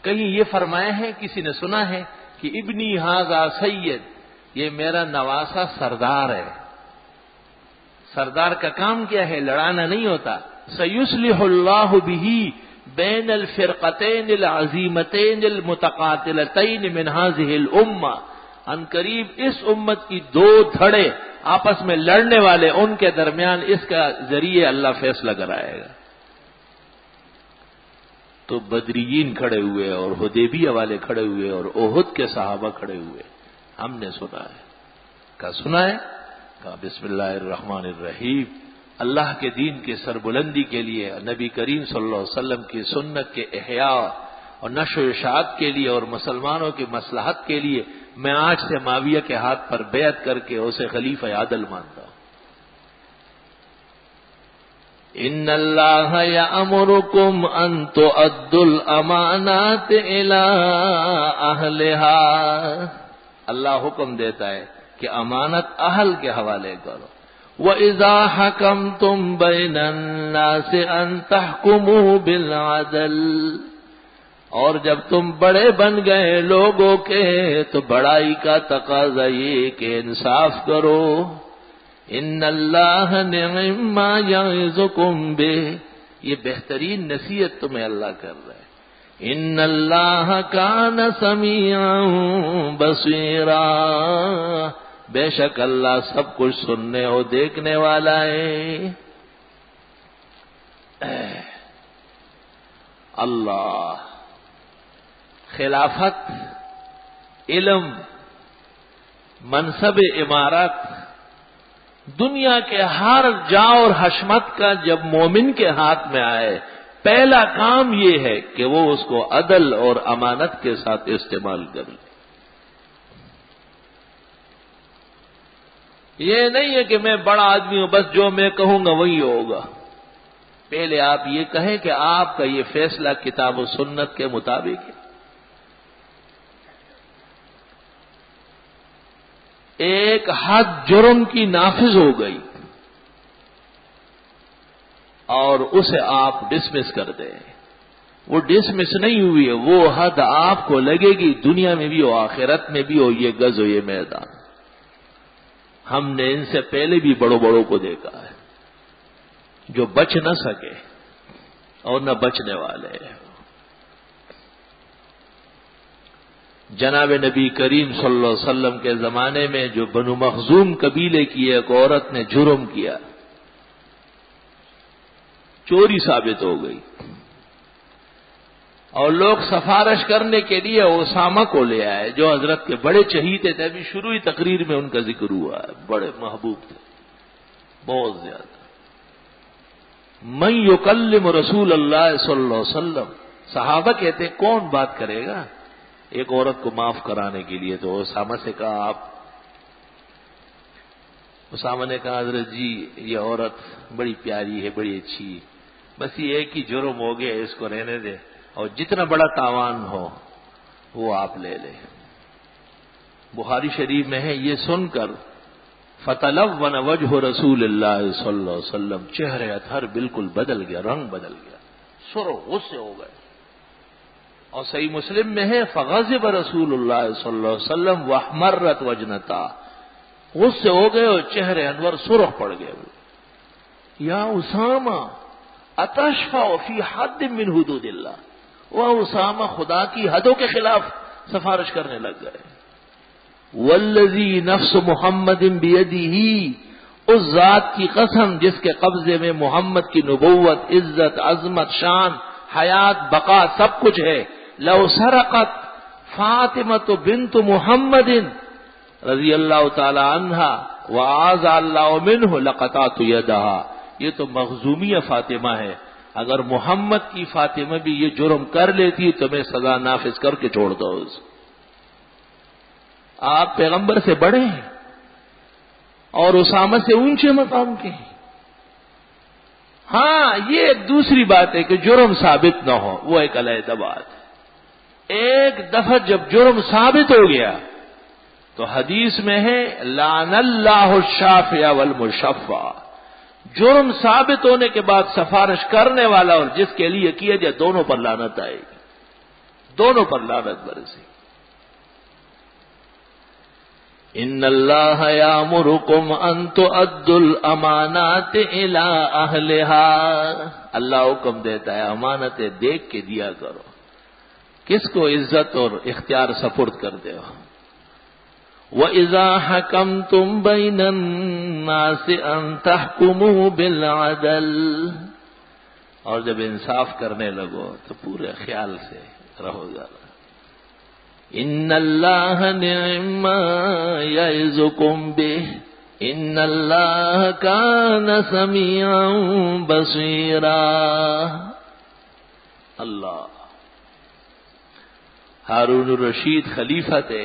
کہیں یہ فرمایا ہے، کسی نے سنا ہے کہ ابنی ھذا سید یہ میرا نواسا سردار ہے. سردار کا کام کیا ہے؟ لڑانا نہیں ہوتا. سیصلح اللہ بہ بین الفرقتین العظیمتین المتقاتلتین من هذه الامہ. ان قریب اس امت کی دو دھڑے آپس میں لڑنے والے، ان کے درمیان اس کا ذریعے اللہ فیصلہ کرائے گا. تو بدریین کھڑے ہوئے اور حدیبیہ والے کھڑے ہوئے اور احد کے صحابہ کھڑے ہوئے. ہم نے سنا ہے. کہا سنا ہے؟ کہا بسم اللہ الرحمن الرحیم. اللہ کے دین کی سربلندی کے لیے، نبی کریم صلی اللہ علیہ وسلم کی سنت کے احیاء اور نشر و اشاعت کے لیے اور مسلمانوں کی مصلحت کے لیے میں آج سے معاویہ کے ہاتھ پر بیعت کر کے اسے خلیفہ عادل مانتا ہوں. ان اللہ یأمرکم ان تؤدوا الامانات الی اہلہا. اللہ حکم دیتا ہے کہ امانت اہل کے حوالے کرو. وَإِذَا حَكَمْتُمْ بَيْنَ النَّاسِ أَن تَحْكُمُوا بِالْعَدْلِ. اور جب تم بڑے بن گئے لوگوں کے تو بڑائی کا تقاضا یہ کہ انصاف کرو. ان اللہ نعم ما یعظکم بہ. یہ بہترین نصیحت تمہیں اللہ کر رہا ہے. ان اللہ کان سمیعا بصیرا. بے شک اللہ سب کچھ سننے اور دیکھنے والا ہے. اللہ خلافت، علم، منصب امارت، دنیا کے ہر جا اور حشمت کا جب مومن کے ہاتھ میں آئے، پہلا کام یہ ہے کہ وہ اس کو عدل اور امانت کے ساتھ استعمال کر لے. یہ نہیں ہے کہ میں بڑا آدمی ہوں، بس جو میں کہوں گا وہی ہوگا. پہلے آپ یہ کہیں کہ آپ کا یہ فیصلہ کتاب و سنت کے مطابق ہے. ایک حد جرم کی نافذ ہو گئی اور اسے آپ ڈسمس کر دیں. وہ ڈسمس نہیں ہوئی ہے، وہ حد آپ کو لگے گی دنیا میں بھی ہو آخرت میں بھی ہو. یہ گز ہو، یہ میدان. ہم نے ان سے پہلے بھی بڑوں کو دیکھا ہے جو بچ نہ سکے اور نہ بچنے والے. جناب نبی کریم صلی اللہ علیہ وسلم کے زمانے میں جو بنو مخزوم قبیلے کی ایک عورت نے جرم کیا، چوری ثابت ہو گئی اور لوگ سفارش کرنے کے لیے اسامہ کو لے آئے جو حضرت کے بڑے چہیتے تھے. ابھی شروعی تقریر میں ان کا ذکر ہوا ہے. بڑے محبوب تھے بہت زیادہ. من یکلم رسول اللہ صلی اللہ علیہ وسلم. صحابہ کہتے کون بات کرے گا ایک عورت کو معاف کرانے کے لیے؟ تو اسامہ سے کہا آپ. اسامہ نے کہا حضرت جی یہ عورت بڑی پیاری ہے، بڑی اچھی، بس یہ ایک ہی جرم ہو گیا، اس کو رہنے دے اور جتنا بڑا تاوان ہو وہ آپ لے لیں. بخاری شریف میں ہے. یہ سن کر فتلون وجہ رسول اللہ صلی اللہ علیہ وسلم. چہرے اطہر بالکل بدل گیا، رنگ بدل گیا، سرخ غصے ہو گئے. اور صحیح مسلم میں ہے فغضب رسول اللہ صلی اللہ علیہ وسلم واحمرت وجنتا. غصے ہو گئے اور چہرے انور سرخ پڑ گئے. یا اسامہ اتشفع فی حد من حدود اللہ. وہ اسامہ خدا کی حدوں کے خلاف سفارش کرنے لگ گئے. والذی نفس محمد بیدہ. اس ذات کی قسم جس کے قبضے میں محمد کی نبوت، عزت، عظمت، شان، حیات، بقا سب کچھ ہے. لو سرقت فاطمہ بنت محمد رضی اللہ تعالی عنہا وعاذ اللہ منہ لقطعت یدہا. یہ تو مخزومیہ فاطمہ ہے. اگر محمد کی فاطمہ بھی یہ جرم کر لیتی تو میں سزا نافذ کر کے چھوڑ دو. آپ پیغمبر سے بڑے ہیں اور اسامہ سے اونچے مقام کے ہیں. ہاں یہ ایک دوسری بات ہے کہ جرم ثابت نہ ہو، وہ ایک علیحدہ بات ہے. ایک دفعہ جب جرم ثابت ہو گیا تو حدیث میں ہے لعن اللہ الشافع والمشفع. جرم ثابت ہونے کے بعد سفارش کرنے والا اور جس کے لیے کیا جائے دونوں پر لعنت آئے گی، دونوں پر لعنت برسے. ان اللہ یامرکم ان تؤدوا الامانات الی اہلها، اللہ حکم دیتا ہے امانتیں دیکھ کے دیا کرو، کس کو عزت اور اختیار سپرد کر دے ہو۔ وَإِذَا حَكَمْتُمْ بَيْنَ النَّاسِ أَن تَحْكُمُوا بِالْعَدْلِ، اور جب انصاف کرنے لگو تو پورے خیال سے رہو گا۔ ان اللہ نعم ما یعظکم بہ ان اللہ کان سمیعا بصیرا۔ اللہ، ہارون الرشید خلیفہ تھے،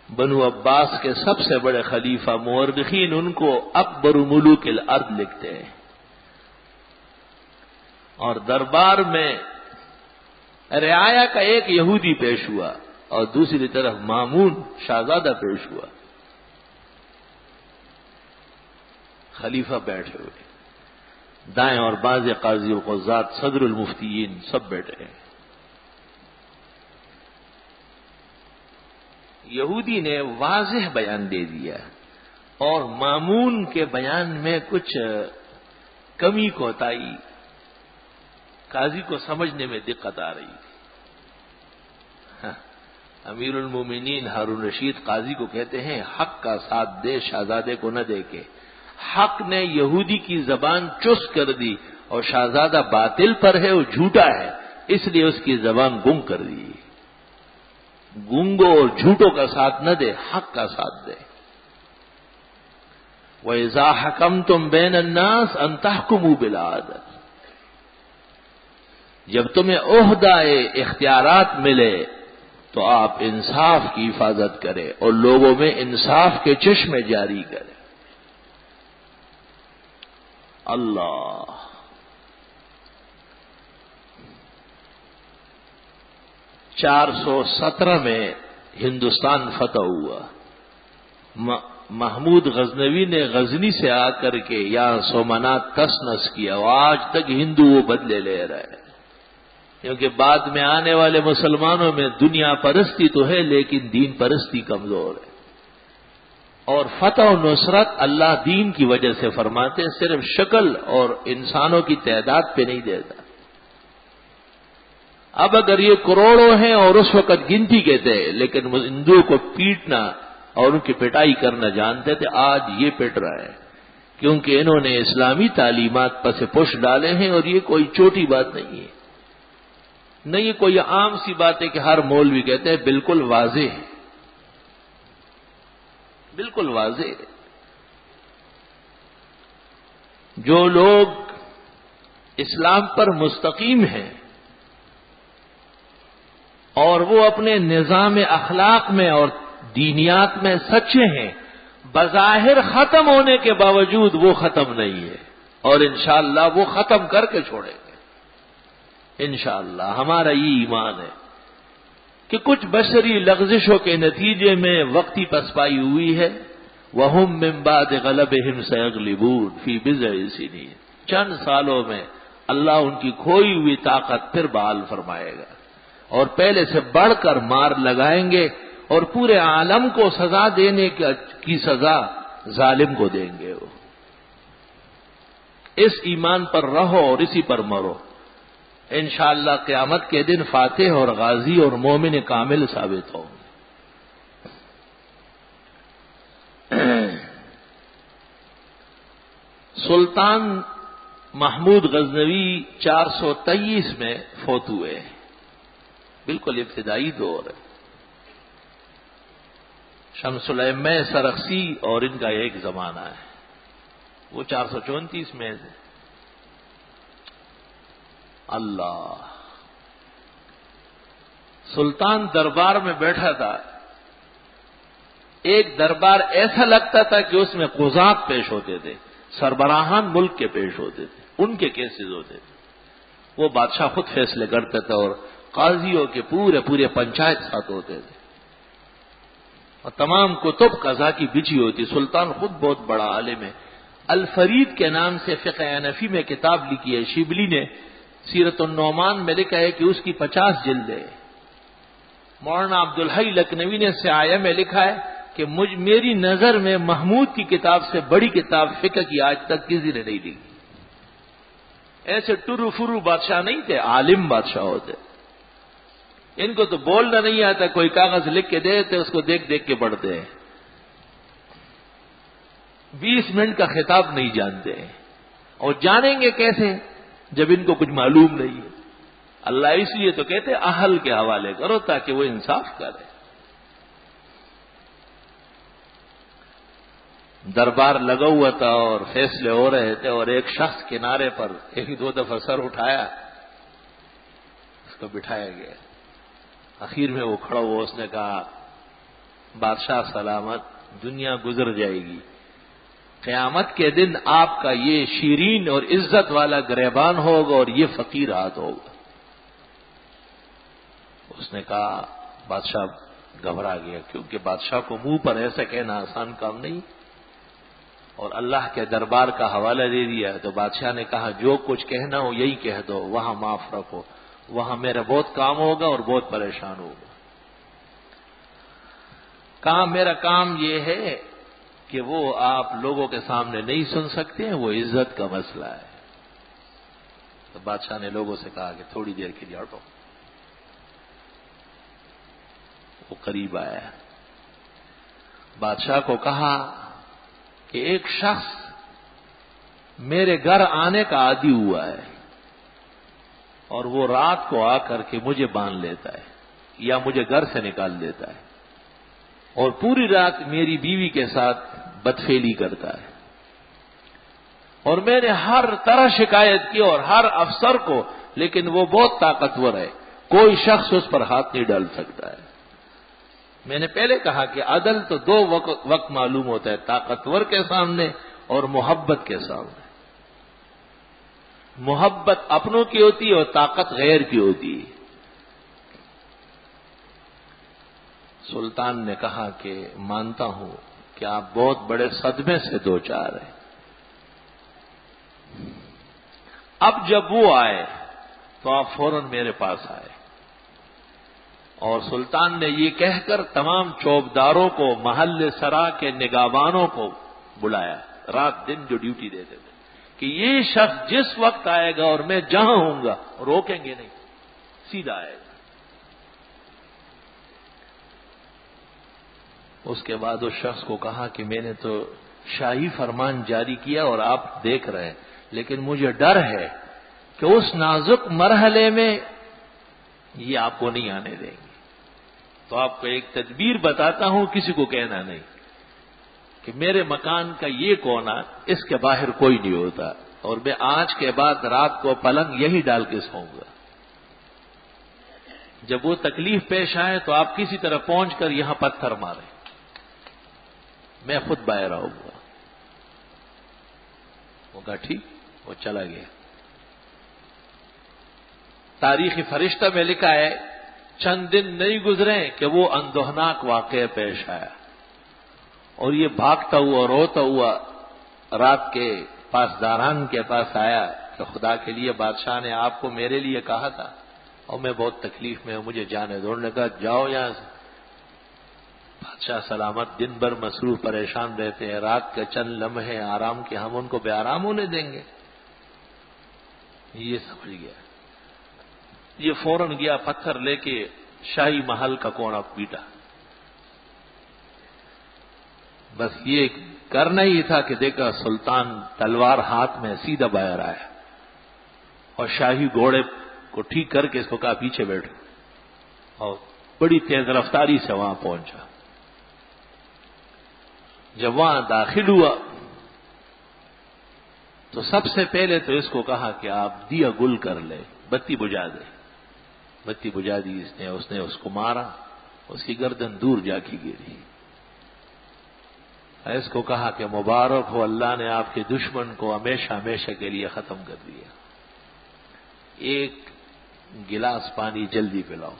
بنو عباس کے سب سے بڑے خلیفہ، مورخین ان کو اکبر ملوک الارض لکھتے ہیں، اور دربار میں رعایا کا ایک یہودی پیش ہوا اور دوسری طرف مامون شہزادہ پیش ہوا، خلیفہ بیٹھے ہوئے، دائیں اور بازیں قاضی و قضات، صدر المفتیین سب بیٹھے ہیں۔ یہودی نے واضح بیان دے دیا اور مامون کے بیان میں کچھ کمی کوتاہی، قاضی کو سمجھنے میں دقت آ رہی تھی۔ امیر المومنین ہارون رشید قاضی کو کہتے ہیں حق کا ساتھ دے، شہزادے کو نہ دے کے۔ حق نے یہودی کی زبان چست کر دی اور شہزادہ باطل پر ہے، وہ جھوٹا ہے، اس لیے اس کی زبان گنگ کر دی۔ گنگوں اور جھوٹوں کا ساتھ نہ دے، حق کا ساتھ دے۔ وَإِذَا حَكَمْتُمْ بَيْنَ النَّاسِ أَن تَحْكُمُوا بِالْعَدْلِ، جب تمہیں عہدہ اختیارات ملے تو آپ انصاف کی حفاظت کریں اور لوگوں میں انصاف کے چشمے جاری کریں۔ اللہ، 417 میں ہندوستان فتح ہوا، محمود غزنوی نے غزنی سے آ کر کے یہاں سومنات تس نس کیا، اور آج تک ہندو وہ بدلے لے رہے ہیں، کیونکہ بعد میں آنے والے مسلمانوں میں دنیا پرستی تو ہے لیکن دین پرستی کمزور ہے، اور فتح و نصرت اللہ دین کی وجہ سے فرماتے، صرف شکل اور انسانوں کی تعداد پہ نہیں دیتا۔ اب اگر یہ کروڑوں ہیں اور اس وقت گنتی کے تھے، لیکن ہندوؤں کو پیٹنا اور ان کی پٹائی کرنا جانتے تھے، آج یہ پٹ رہا ہے کیونکہ انہوں نے اسلامی تعلیمات پس پش ڈالے ہیں، اور یہ کوئی چھوٹی بات نہیں ہے، نہیں یہ کوئی عام سی بات ہے کہ ہر مولوی کہتے ہیں، بالکل واضح ہے، بالکل واضح ہے۔ جو لوگ اسلام پر مستقیم ہیں اور وہ اپنے نظام اخلاق میں اور دینیات میں سچے ہیں، بظاہر ختم ہونے کے باوجود وہ ختم نہیں ہے، اور انشاءاللہ وہ ختم کر کے چھوڑیں گے۔ انشاءاللہ ہمارا یہ ایمان ہے کہ کچھ بشری لغزشوں کے نتیجے میں وقتی پسپائی ہوئی ہے، وَهُمْ مِنْ بَعْدِ غَلَبِهِمْ سَيَغْلِبُونَ فِي بِضْعِ سِنِينَ، چند سالوں میں اللہ ان کی کھوئی ہوئی طاقت پھر بحال فرمائے گا، اور پہلے سے بڑھ کر مار لگائیں گے، اور پورے عالم کو سزا دینے کی سزا ظالم کو دیں گے۔ وہ اس ایمان پر رہو اور اسی پر مرو، انشاءاللہ قیامت کے دن فاتح اور غازی اور مومن کامل ثابت ہوں۔ سلطان محمود غزنوی 423 میں فوت ہوئے، بالکل ابتدائی دور ہے۔ شمس الائمہ سرخسی اور ان کا ایک زمانہ ہے، وہ 434 میں ہے۔ اللہ، سلطان دربار میں بیٹھا تھا، ایک دربار ایسا لگتا تھا کہ اس میں قضات پیش ہوتے تھے، سربراہان ملک کے پیش ہوتے تھے، ان کے کیسز ہوتے تھے، وہ بادشاہ خود فیصلے کرتا تھا، اور قاضیوں کے پورے پنچایت ساتھ ہوتے تھے، اور تمام کتب قضا کی بچھی ہوتی۔ سلطان خود بہت بڑا عالم ہے، الفرید کے نام سے فقہ حنفی میں کتاب لکھی ہے، شبلی نے سیرت النعمان میں لکھا ہے کہ اس کی 50 جلد ہے۔ مولانا عبدالحی لکھنوی نے سعایہ میں لکھا ہے کہ میری نظر میں محمود کی کتاب سے بڑی کتاب فقہ کی آج تک کسی نے نہیں لکھی. ایسے ٹرو فرو بادشاہ نہیں تھے، عالم بادشاہ ہوتے. ان کو تو بولنا نہیں آتا، کوئی کاغذ لکھ کے دیتے اس کو دیکھ دیکھ کے پڑھتے ہیں. 20 منٹ کا خطاب نہیں جانتے ہیں، اور جانیں گے کیسے جب ان کو کچھ معلوم نہیں ہے. اللہ اس لیے تو کہتے اہل کے حوالے کرو تاکہ وہ انصاف کرے. دربار لگا ہوا تھا اور فیصلے ہو رہے تھے، اور ایک شخص کنارے پر 1-2 دفعہ سر اٹھایا، اس کو بٹھایا گیا. آخر میں وہ کھڑا ہوا، اس نے کہا بادشاہ سلامت، دنیا گزر جائے گی، قیامت کے دن آپ کا یہ شیرین اور عزت والا گریبان ہوگا اور یہ فقیر ہاتھ ہوگا. اس نے کہا، بادشاہ گھبرا گیا، کیونکہ بادشاہ کو منہ پر ایسا کہنا آسان کام نہیں، اور اللہ کے دربار کا حوالہ دے دیا. تو بادشاہ نے کہا جو کچھ کہنا ہو یہی کہہ دو، وہاں معاف رکھو، وہاں میرا بہت کام ہوگا اور بہت پریشان ہوگا. کہا میرا کام یہ ہے کہ وہ آپ لوگوں کے سامنے نہیں سن سکتے ہیں، وہ عزت کا مسئلہ ہے. تو بادشاہ نے لوگوں سے کہا کہ تھوڑی دیر کے لیے ہٹو. وہ قریب آیا، بادشاہ کو کہا کہ ایک شخص میرے گھر آنے کا عادی ہوا ہے، اور وہ رات کو آ کر کے مجھے باندھ لیتا ہے یا مجھے گھر سے نکال دیتا ہے، اور پوری رات میری بیوی کے ساتھ بدفعلی کرتا ہے. اور میں نے ہر طرح شکایت کی اور ہر افسر کو، لیکن وہ بہت طاقتور ہے، کوئی شخص اس پر ہاتھ نہیں ڈال سکتا ہے. میں نے پہلے کہا کہ عدل تو 2 وقت معلوم ہوتا ہے، طاقتور کے سامنے اور محبت کے سامنے. محبت اپنوں کی ہوتی ہے اور طاقت غیر کی ہوتی ہے. سلطان نے کہا کہ مانتا ہوں کہ آپ بہت بڑے صدمے سے دوچار ہیں. اب جب وہ آئے تو آپ فوراً میرے پاس آئے، اور سلطان نے یہ کہہ کر تمام چوبداروں کو، محل سرا کے نگہبانوں کو بلایا، رات دن جو ڈیوٹی دیتے تھے، کہ یہ شخص جس وقت آئے گا اور میں جہاں ہوں گا روکیں گے نہیں، سیدھا آئے گا. اس کے بعد اس شخص کو کہا کہ میں نے تو شاہی فرمان جاری کیا اور آپ دیکھ رہے ہیں، لیکن مجھے ڈر ہے کہ اس نازک مرحلے میں یہ آپ کو نہیں آنے دیں گے. تو آپ کو ایک تدبیر بتاتا ہوں، کسی کو کہنا نہیں، کہ میرے مکان کا یہ کونا، اس کے باہر کوئی نہیں ہوتا، اور میں آج کے بعد رات کو پلنگ یہی ڈال کے سوؤں گا. جب وہ تکلیف پیش آئے تو آپ کسی طرح پہنچ کر یہاں پتھر ماریں، میں خود باہر آؤں گا. وہ کہا ٹھیک، وہ چلا گیا. تاریخی فرشتہ میں لکھا ہے چند دن نہیں گزرے کہ وہ اندوہناک واقعہ پیش آیا، اور یہ بھاگتا ہوا روتا ہوا رات کے پاسداران کے پاس آیا کہ خدا کے لیے بادشاہ نے آپ کو میرے لیے کہا تھا اور میں بہت تکلیف میں ہوں، مجھے جانے دو. نے کہا جاؤ یہاں سے. بادشاہ سلامت دن بھر مصروف پریشان رہتے ہیں، رات کے چند لمحے آرام کے ہم ان کو بے آرام ہونے دیں گے؟ یہ سمجھ گیا. یہ فوراً گیا، پتھر لے کے شاہی محل کا کونا پیٹا. بس یہ کرنا ہی تھا کہ دیکھا سلطان تلوار ہاتھ میں سیدھا باہر آیا، اور شاہی گھوڑے کو ٹھیک کر کے اس کو کہا پیچھے بیٹھو، اور بڑی تیز رفتاری سے وہاں پہنچا. جب وہاں داخل ہوا تو سب سے پہلے تو اس کو کہا کہ آپ دیا گل کر لے، بتی بجھا دے. بتی بجھا دی اس نے اس کو مارا، اس کی گردن دور جا کے گری. اس کو کہا کہ مبارک ہو، اللہ نے آپ کے دشمن کو ہمیشہ ہمیشہ کے لیے ختم کر دیا. ایک گلاس پانی جلدی پلاؤ.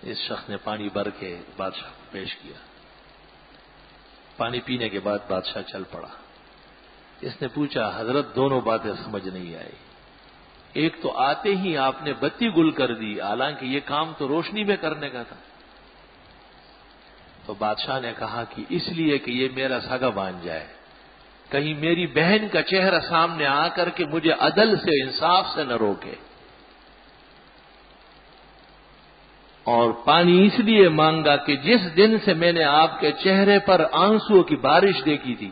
اس شخص نے پانی بھر کے بادشاہ کو پیش کیا. پانی پینے کے بعد بادشاہ چل پڑا. اس نے پوچھا حضرت دونوں باتیں سمجھ نہیں آئی. ایک تو آتے ہی آپ نے بتی گل کر دی، حالانکہ یہ کام تو روشنی میں کرنے کا تھا. تو بادشاہ نے کہا کہ اس لیے کہ یہ میرا سگا بن جائے، کہیں میری بہن کا چہرہ سامنے آ کر کے مجھے عدل سے انصاف سے نہ روکے، اور پانی اس لیے مانگا کہ جس دن سے میں نے آپ کے چہرے پر آنسو کی بارش دیکھی تھی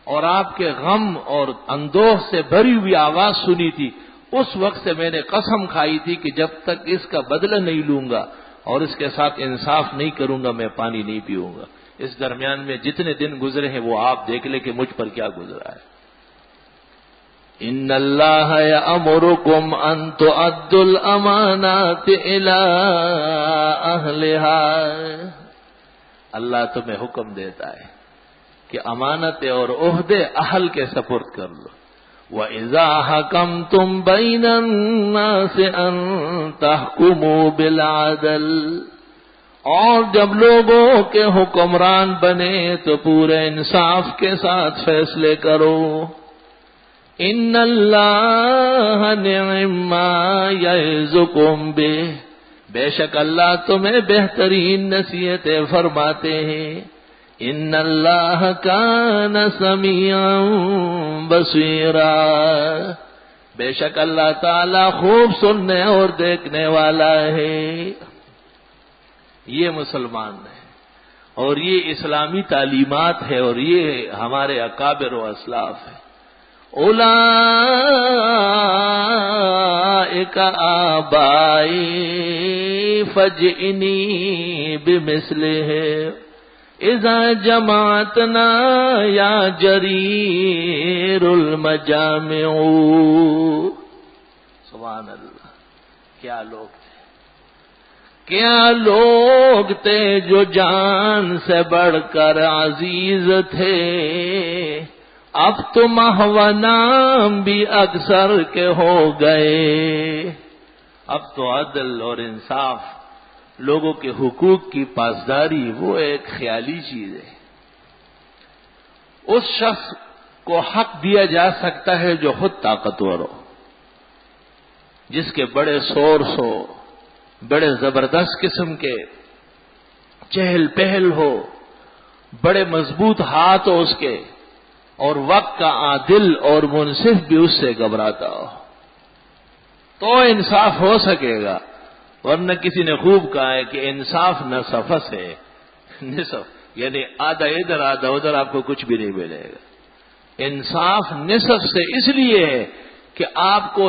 اور آپ کے غم اور اندوہ سے بھری ہوئی آواز سنی تھی، اس وقت سے میں نے قسم کھائی تھی کہ جب تک اس کا بدلہ نہیں لوں گا اور اس کے ساتھ انصاف نہیں کروں گا میں پانی نہیں پیوں گا۔ اس درمیان میں جتنے دن گزرے ہیں وہ آپ دیکھ لیں کہ مجھ پر کیا گزرا ہے۔ ان اللہ یأمرکم ان تؤدوا الامانات الی اہلها، اللہ تمہیں حکم دیتا ہے کہ امانت اور عہدے اہل کے سپرد کر لو۔ وَإِذَا حَكَمْتُمْ بَيْنَ النَّاسِ أَن تَحْكُمُوا بِالْعَدْلِ، اور جب لوگوں کے حکمران بنے تو پورے انصاف کے ساتھ فیصلے کرو۔ ان اللہ نعم ما یعظکم بہ، بے شک اللہ تمہیں بہترین نصیحتیں فرماتے ہیں۔ ان اللہ کان سمیعا بصیرا، بے شک اللہ تعالی خوب سننے اور دیکھنے والا ہے۔ یہ مسلمان ہے اور یہ اسلامی تعلیمات ہے اور یہ ہمارے اکابر و اسلاف ہے۔ اولئک آبائی فجئنی بمثلہ اذا جمعتنا یا جریر المجامع۔ سبحان اللہ، کیا لوگ تھے جو جان سے بڑھ کر عزیز تھے، اب تو محو نام بھی اکثر کے ہو گئے۔ اب تو عدل اور انصاف، لوگوں کے حقوق کی پاسداری وہ ایک خیالی چیز ہے۔ اس شخص کو حق دیا جا سکتا ہے جو خود طاقتور ہو، جس کے بڑے سورس ہو، بڑے زبردست قسم کے چہل پہل ہو، بڑے مضبوط ہاتھ ہو اس کے، اور وقت کا عادل اور منصف بھی اس سے گھبراتا ہو، تو انصاف ہو سکے گا۔ ورنہ کسی نے خوب کہا ہے کہ انصاف نصف ہے، نصف یعنی آدھا ادھر آدھا ادھر، آپ کو کچھ بھی نہیں ملے گا۔ انصاف نصف سے اس لیے ہے کہ آپ کو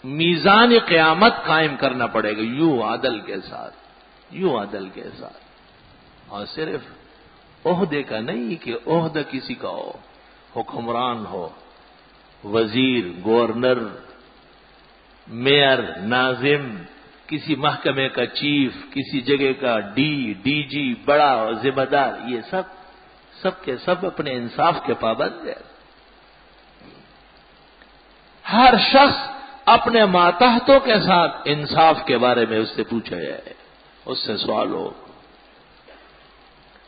میزان قیامت قائم کرنا پڑے گا یوں عدل کے ساتھ، اور صرف عہدے کا نہیں کہ عہدہ کسی کا ہو، حکمران ہو، وزیر، گورنر، میئر، ناظم، کسی محکمے کا چیف، کسی جگہ کا ڈی جی، بڑا ذمہ دار، یہ سب کے سب اپنے انصاف کے پابند ہیں۔ ہر شخص اپنے ماتحتوں کے ساتھ انصاف کے بارے میں اس سے پوچھا جائے، اس سے سوال ہو۔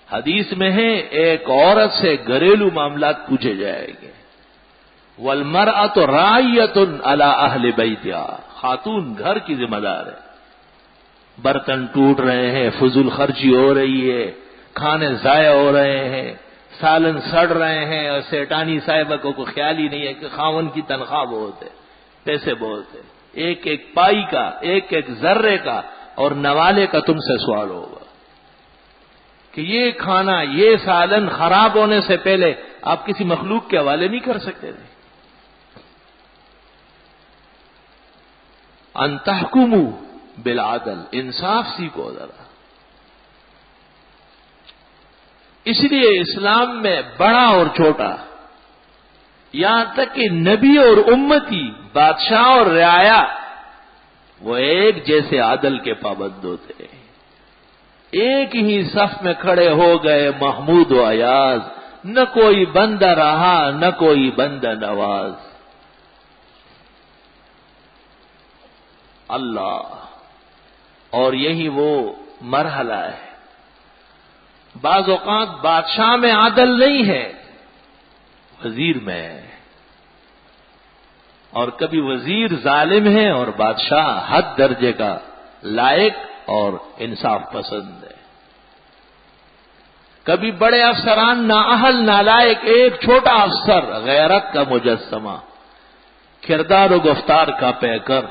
حدیث میں ہے ایک عورت سے گھریلو معاملات پوچھے جائیں گے۔ والمرأة راعیۃ علی اہل بیتہا، خاتون گھر کی ذمہ دار ہے۔ برتن ٹوٹ رہے ہیں، فضول خرچی ہو رہی ہے، کھانے ضائع ہو رہے ہیں، سالن سڑ رہے ہیں، اور سیٹانی صاحبہ کو کوئی خیال ہی نہیں ہے کہ خاون کی تنخواہ بہت ہے، پیسے بہت ہے، ایک ایک پائی کا، ایک ایک ذرے کا اور نوالے کا تم سے سوال ہوگا کہ یہ کھانا، یہ سالن خراب ہونے سے پہلے آپ کسی مخلوق کے حوالے نہیں کر سکتے تھے۔ ان تحکموا بالعدل، انصاف سیکھو ذرا۔ اس لیے اسلام میں بڑا اور چھوٹا، یہاں تک کہ نبی اور امتی، بادشاہ اور رعایا، وہ ایک جیسے عدل کے پابند ہوتے ہیں۔ ایک ہی صف میں کھڑے ہو گئے محمود و ایاز، نہ کوئی بندہ رہا نہ کوئی بندہ نواز۔ اللہ، اور یہی وہ مرحلہ ہے۔ بعض اوقات بادشاہ میں عدل نہیں ہے، وزیر میں ہے، اور کبھی وزیر ظالم ہے اور بادشاہ حد درجے کا لائق اور انصاف پسند ہے۔ کبھی بڑے افسران نااہل نالائق، ایک چھوٹا افسر غیرت کا مجسمہ، کردار و گفتار کا پیکر،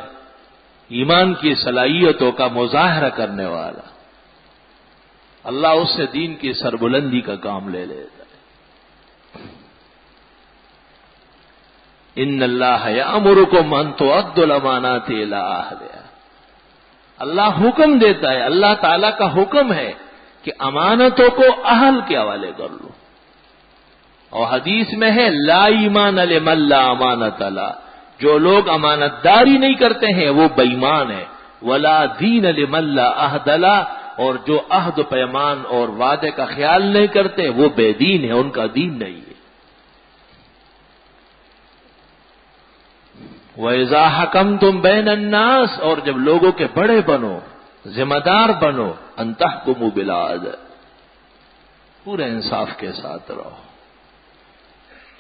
ایمان کی صلاحیتوں کا مظاہرہ کرنے والا، اللہ اس سے دین کی سربلندی کا کام لے لیتا ہے۔ ان اللہ یأمرکم ان تؤدوا الامانات الی اہلہا، اللہ حکم دیتا ہے، اللہ تعالی کا حکم ہے کہ امانتوں کو اہل کے حوالے کر لو۔ اور حدیث میں ہے لا ایمان لمن لا امانت له، جو لوگ امانت داری نہیں کرتے ہیں وہ بے ایمان ہے، ولا دین لمن لا عہد له، اور جو عہد و پیمان اور وعدے کا خیال نہیں کرتے وہ بے دین ہے، ان کا دین نہیں ہے۔ وَإِذَا حَكَمْتُمْ بَيْنَ النَّاسِ، اور جب لوگوں کے بڑے بنو، ذمہ دار بنو، ان تحکموا بالعدل، پورے انصاف کے ساتھ رہو۔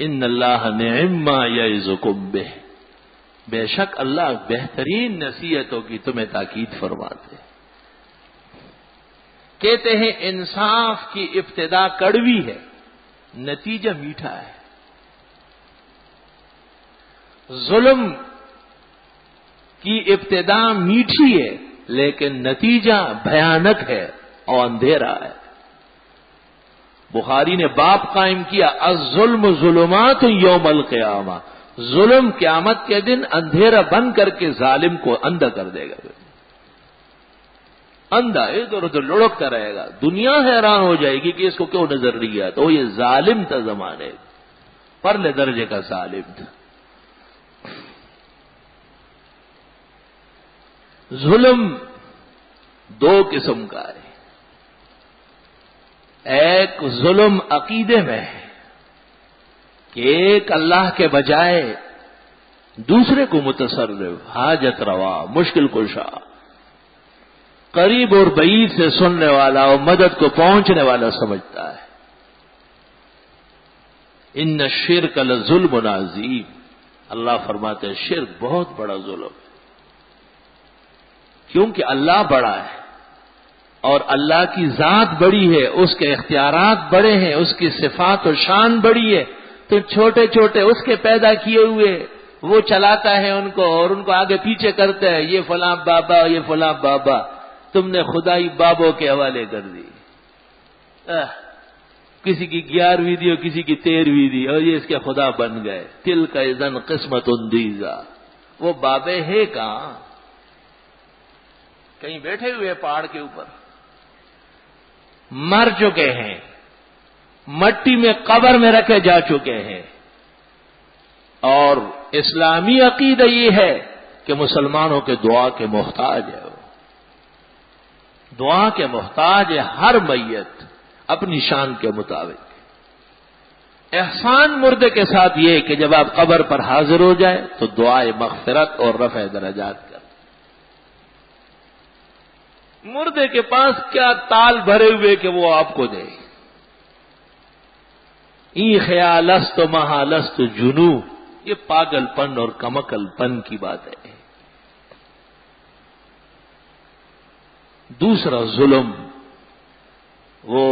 ان اللہ نعم ما یعظکم بہ، بے شک اللہ بہترین نصیحتوں کی تمہیں تاکید فرماتے ہیں۔ کہتے ہیں انصاف کی ابتدا کڑوی ہے، نتیجہ میٹھا ہے۔ ظلم کی ابتدا میٹھی ہے لیکن نتیجہ بھیانک ہے اور اندھیرا ہے۔ بخاری نے باب قائم کیا الظلم ظلمات یوم القیامہ، ظلم قیامت کے دن اندھیرا بن کر کے ظالم کو اندھا کر دے گا، اندھا ادھر ادھر لڑکتا رہے گا، دنیا حیران ہو جائے گی کہ اس کو کیوں نظر نہیں آتا، وہ یہ ظالم تھا، زمانے پرلے درجے کا ظالم تھا۔ ظلم دو قسم کا ہے، ایک ظلم عقیدے میں ہے کہ ایک اللہ کے بجائے دوسرے کو متصرف، حاجت روا، مشکل کشا، قریب اور بعید سے سننے والا اور مدد کو پہنچنے والا سمجھتا ہے۔ ان الشرک لظلم عظیم، اللہ فرماتے ہیں شرک بہت بڑا ظلم ہے، کیونکہ اللہ بڑا ہے اور اللہ کی ذات بڑی ہے، اس کے اختیارات بڑے ہیں، اس کی صفات و شان بڑی ہے، تو چھوٹے چھوٹے اس کے پیدا کیے ہوئے وہ چلاتا ہے ان کو اور ان کو آگے پیچھے کرتا ہے، یہ فلاں بابا، یہ فلاں بابا، تم نے خدائی بابوں کے حوالے کر دی، کسی کی 11ویں دی اور کسی کی 13ویں دی اور یہ اس کے خدا بن گئے، تلک اذن قسمت ضیزی، وہ بابے ہے کہاں؟ کہیں بیٹھے ہوئے پہاڑ کے اوپر، مر چکے ہیں، مٹی میں قبر میں رکھے جا چکے ہیں۔ اور اسلامی عقیدہ یہ ہے کہ مسلمانوں کے دعا کے محتاج ہے، وہ دعا کے محتاج ہے، ہر میت اپنی شان کے مطابق۔ احسان مردے کے ساتھ یہ کہ جب آپ قبر پر حاضر ہو جائے تو دعائے مغفرت اور رفع درجات کر۔ مردے کے پاس کیا تال بھرے ہوئے کہ وہ آپ کو دے؟ ای خیالست محالست جنو، یہ پاگل پن اور کمکل پن کی بات ہے۔ دوسرا ظلم، وہ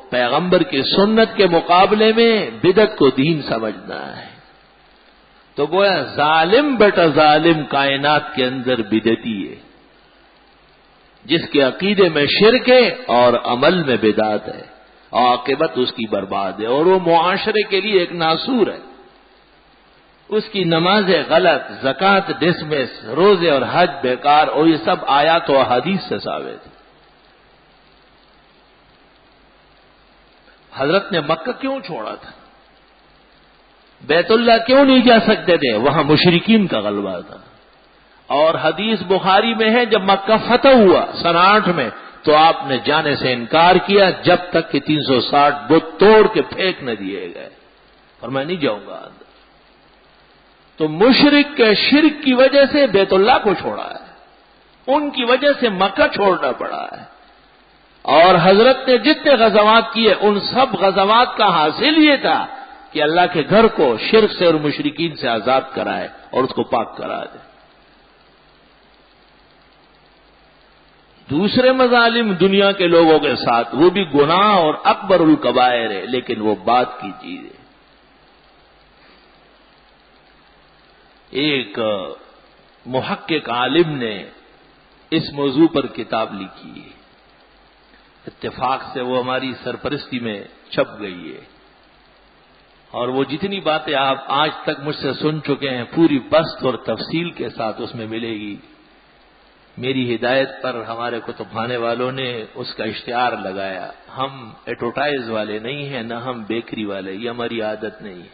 پیغمبر کی سنت کے مقابلے میں بدعت کو دین سمجھنا ہے، تو گویا ظالم بیٹا ظالم کائنات کے اندر بدعتی ہے، جس کے عقیدے میں شرک ہے اور عمل میں بدعت ہے، اور عاقبت اس کی برباد ہے، اور وہ معاشرے کے لیے ایک ناسور ہے۔ اس کی نمازیں غلط، زکوٰۃ ڈسمس، روزے اور حج بیکار، اور یہ سب آیات و احادیث سے ثابت ہے۔ حضرت نے مکہ کیوں چھوڑا تھا؟ بیت اللہ کیوں نہیں جا سکتے تھے؟ وہاں مشرکین کا غلبہ تھا، اور حدیث بخاری میں ہے جب مکہ فتح ہوا سن 8 میں تو آپ نے جانے سے انکار کیا جب تک کہ 360 بت توڑ کے پھینک نہ دیے گئے، اور میں نہیں جاؤں گا اندر۔ تو مشرک کے شرک کی وجہ سے بیت اللہ کو چھوڑا ہے، ان کی وجہ سے مکہ چھوڑنا پڑا ہے۔ اور حضرت نے جتنے غزوات کیے ان سب غزوات کا حاصل یہ تھا کہ اللہ کے گھر کو شرک سے اور مشرکین سے آزاد کرائے اور اس کو پاک کرا دے۔ دوسرے مظالم دنیا کے لوگوں کے ساتھ، وہ بھی گناہ اور اکبر الکبائر ہے، لیکن وہ بات کی چیز ہے۔ ایک محقق عالم نے اس موضوع پر کتاب لکھی ہے، اتفاق سے وہ ہماری سرپرستی میں چھپ گئی ہے، اور وہ جتنی باتیں آپ آج تک مجھ سے سن چکے ہیں پوری بسط اور تفصیل کے ساتھ اس میں ملے گی۔ میری ہدایت پر ہمارے کتب خانے والوں نے اس کا اشتہار لگایا۔ ہم ایڈورٹائز والے نہیں ہیں، نہ ہم بیکری والے، یہ ہماری عادت نہیں ہے۔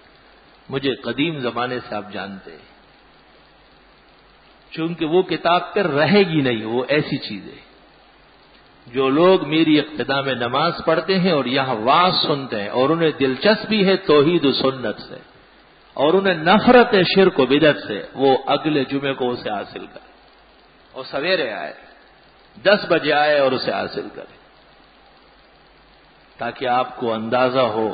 مجھے قدیم زمانے سے آپ جانتے ہیں، چونکہ وہ کتاب پھر رہے گی نہیں، وہ ایسی چیز ہے۔ جو لوگ میری اقتداء میں نماز پڑھتے ہیں اور یہاں واز سنتے ہیں اور انہیں دلچسپی ہے توحید و سنت سے اور انہیں نفرت ہے شرک و بدعت سے، وہ اگلے جمعے کو اسے حاصل کرے اور سویرے آئے، 10 بجے آئے اور اسے حاصل کرے، تاکہ آپ کو اندازہ ہو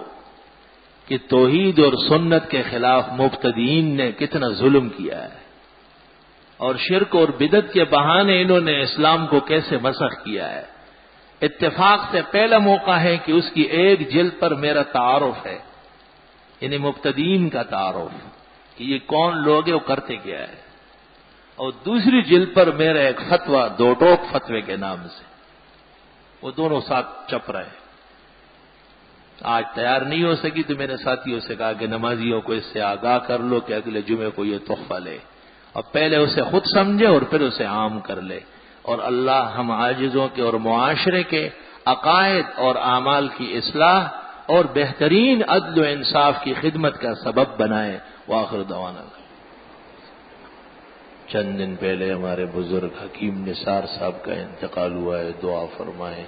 کہ توحید اور سنت کے خلاف مبتدئین نے کتنا ظلم کیا ہے، اور شرک اور بدعت کے بہانے انہوں نے اسلام کو کیسے مسخ کیا ہے۔ اتفاق سے پہلا موقع ہے کہ اس کی ایک جلد پر میرا تعارف ہے، یعنی مبتدئین کا تعارف کہ یہ کون لوگ ہیں، وہ کرتے کیا ہے، اور دوسری جلد پر میرا ایک فتویٰ، دو ٹوک فتوے کے نام سے، وہ دونوں ساتھ چپ رہے۔ آج تیار نہیں ہو سکی تو میں نے ساتھیوں سے کہا کہ نمازیوں کو اس سے آگاہ کر لو کہ اگلے جمعے کو یہ تحفہ لے، اور پہلے اسے خود سمجھے اور پھر اسے عام کر لے، اور اللہ ہم عاجزوں کے اور معاشرے کے عقائد اور اعمال کی اصلاح اور بہترین عدل و انصاف کی خدمت کا سبب بنائے۔ وآخر دعوانا۔ چند دن پہلے ہمارے بزرگ حکیم نثار صاحب کا انتقال ہوا ہے، دعا فرمائیں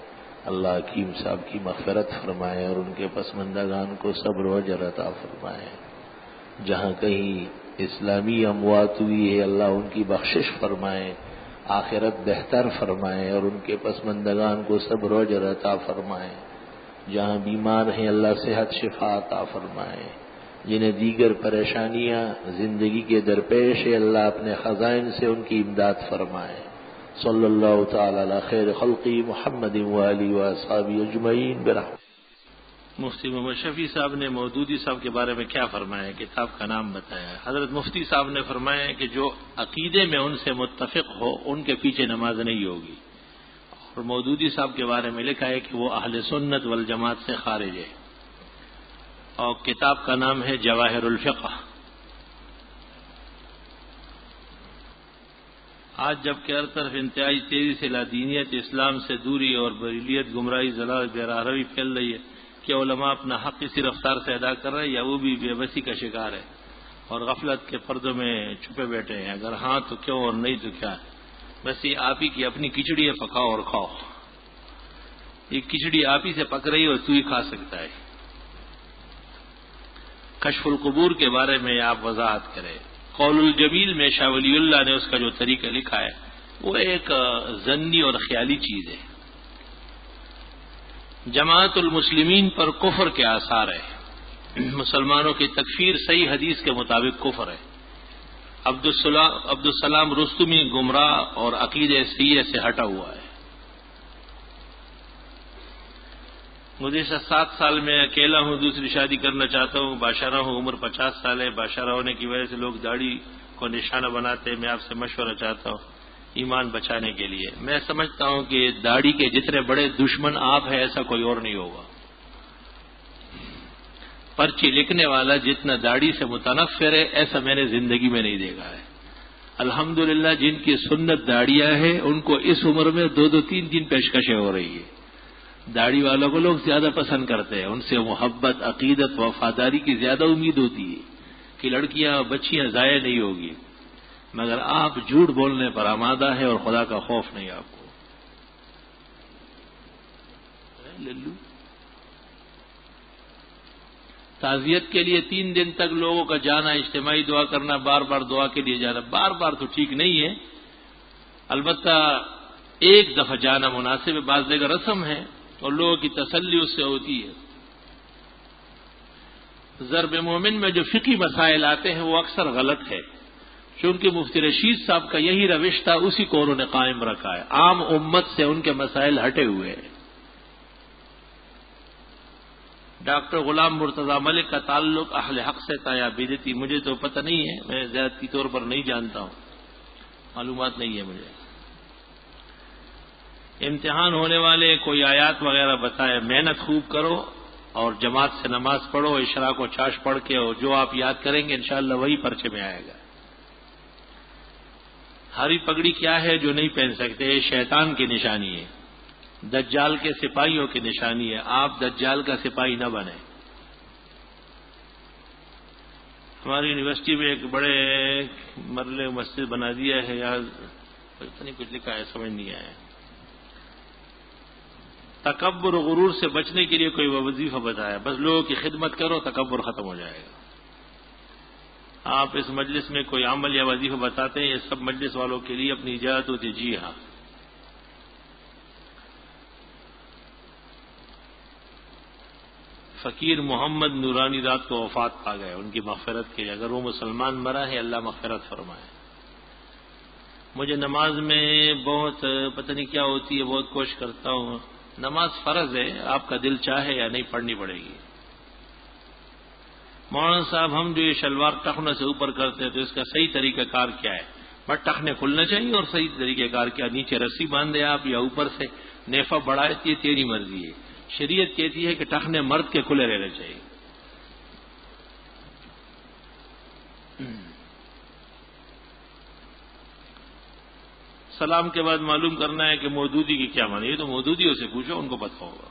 اللہ حکیم صاحب کی مغفرت فرمائے اور ان کے پسماندگان کو صبر و اجر عطا فرمائے۔ جہاں کہیں اسلامی اموات ہوئی ہے اللہ ان کی بخشش فرمائے، آخرت بہتر فرمائے اور ان کے پسماندگان کو صبر و اجر عطا فرمائے۔ جہاں بیمار ہیں اللہ صحت شفا عطا فرمائے، جنہیں دیگر پریشانیاں زندگی کے درپیش ہے اللہ اپنے خزائن سے ان کی امداد فرمائے۔ صلی اللہ تعالی علی خیر خلقی محمد وآلہ واصحابہ اجمعین برحمتہ۔ مفتی محمد شفیع صاحب نے مودودی صاحب کے بارے میں کیا فرمایا، کتاب کا نام بتایا۔ حضرت مفتی صاحب نے فرمایا کہ جو عقیدے میں ان سے متفق ہو ان کے پیچھے نماز نہیں ہوگی، اور مودودی صاحب کے بارے میں لکھا ہے کہ وہ اہل سنت والجماعت سے خارج ہے، اور کتاب کا نام ہے جواہر الفقہ۔ آج جبکہ ہر طرف انتہائی تیزی سے لادینیت، اسلام سے دوری اور بریلیت، گمراہی، ضلال، بےراہروی پھیل رہی ہے، کیا علماء اپنا حق اسی رفتار سے ادا کر رہے ہیں یا وہ بھی بے بسی کا شکار ہے اور غفلت کے پردوں میں چھپے بیٹھے ہیں؟ اگر ہاں تو کیوں اور نہیں تو کیا؟ بس یہ آپ ہی کی اپنی کھچڑی ہے، پکاؤ اور کھاؤ۔ یہ کھچڑی آپ ہی سے پک رہی ہے اور تو ہی کھا سکتا ہے۔ کشف القبور کے بارے میں آپ وضاحت کریں۔ قول الجمیل میں شاہ ولی اللہ نے اس کا جو طریقہ لکھا ہے وہ ایک ظنی اور خیالی چیز ہے۔ جماعت المسلمین پر کفر کے آثار ہے، مسلمانوں کی تکفیر صحیح حدیث کے مطابق کفر ہے۔ عبدالسلام رستمی گمراہ اور عقیدہ سیئہ سے ہٹا ہوا ہے۔ گزشتہ 7 سال میں اکیلا ہوں، دوسری شادی کرنا چاہتا ہوں، باشرہ ہوں، عمر 50 سال ہے، باشرہ ہونے کی وجہ سے لوگ داڑھی کو نشانہ بناتے ہیں۔ میں آپ سے مشورہ چاہتا ہوں ایمان بچانے کے لیے۔ میں سمجھتا ہوں کہ داڑھی کے جتنے بڑے دشمن آپ ہیں ایسا کوئی اور نہیں ہوگا۔ پرچی لکھنے والا جتنا داڑھی سے متنفر ہے ایسا میں نے زندگی میں نہیں دیکھا ہے۔ الحمدللہ جن کی سنت داڑیاں ہیں ان کو اس عمر میں 2-2 3-3 پیشکشیں ہو رہی ہے۔ داڑھی والوں کو لوگ زیادہ پسند کرتے ہیں، ان سے محبت، عقیدت، وفاداری کی زیادہ امید ہوتی ہے کہ لڑکیاں بچیاں ضائع نہیں ہوگی، مگر آپ جھوٹ بولنے پر آمادہ ہے اور خدا کا خوف نہیں آپ کو۔ للو تعزیت کے لیے 3 دن تک لوگوں کا جانا، اجتماعی دعا کرنا، بار بار دعا کے لیے جانا، بار بار تو ٹھیک نہیں ہے، البتہ ایک دفعہ جانا مناسب ہے۔ بعض جگہ رسم ہے اور لوگوں کی تسلی اس سے ہوتی ہے۔ ضرب مومن میں جو فقہی مسائل آتے ہیں وہ اکثر غلط ہے، چونکہ مفتی رشید صاحب کا یہی روش تھا، اسی کو انہوں نے قائم رکھا ہے، عام امت سے ان کے مسائل ہٹے ہوئے ہیں۔ ڈاکٹر غلام مرتضی ملک کا تعلق اہل حق سے تھا یا بدعتی، مجھے تو پتہ نہیں ہے، میں ذاتی طور پر نہیں جانتا ہوں، معلومات نہیں ہے مجھے۔ امتحان ہونے والے کوئی آیات وغیرہ بتائے، محنت خوب کرو اور جماعت سے نماز پڑھو، اشراق و چاش پڑھ کے، اور جو آپ یاد کریں گے انشاءاللہ وہی پرچے میں آئے گا۔ ہری پگڑی کیا ہے جو نہیں پہن سکتے؟ شیطان کی نشانی ہے، دجال کے سپاہیوں کی نشانی ہے، آپ دجال کا سپاہی نہ بنیں۔ ہماری یونیورسٹی میں ایک بڑے مرلے مسجد بنا دیا ہے، یار پتہ نہیں کچھ لکھا ہے، سمجھ نہیں آیا۔ تکبر و غرور سے بچنے کے لیے کوئی وظیفہ بتایا، بس لوگوں کی خدمت کرو، تکبر ختم ہو جائے گا۔ آپ اس مجلس میں کوئی عمل یا وظیفہ بتاتے ہیں، یہ سب مجلس والوں کے لیے اپنی اجازت ہوتی؟ جی ہاں۔ فقیر محمد نورانی رات کو وفات پا گئے، ان کی مغفرت کے لیے، اگر وہ مسلمان مرا ہے اللہ مغفرت فرمائے۔ مجھے نماز میں بہت پتہ نہیں کیا ہوتی ہے، بہت کوشش کرتا ہوں، نماز فرض ہے، آپ کا دل چاہے یا نہیں پڑھنی پڑے گی۔ مولانا صاحب ہم جو یہ شلوار ٹخنے سے اوپر کرتے ہیں تو اس کا صحیح طریقہ کار کیا ہے؟ بس ٹخنے کھلنا چاہیے، اور صحیح طریقہ کار کیا؟ نیچے رسی باندھے آپ یا اوپر سے نیفا بڑھاتی ہے، تیری مرضی ہے۔ شریعت کہتی ہے کہ ٹخنے مرد کے کھلے رہنے چاہیے۔ سلام کے بعد معلوم کرنا ہے کہ مودودی کی کیا معنی ہے، تو مودودیوں سے پوچھو، ان کو پتہ ہوگا۔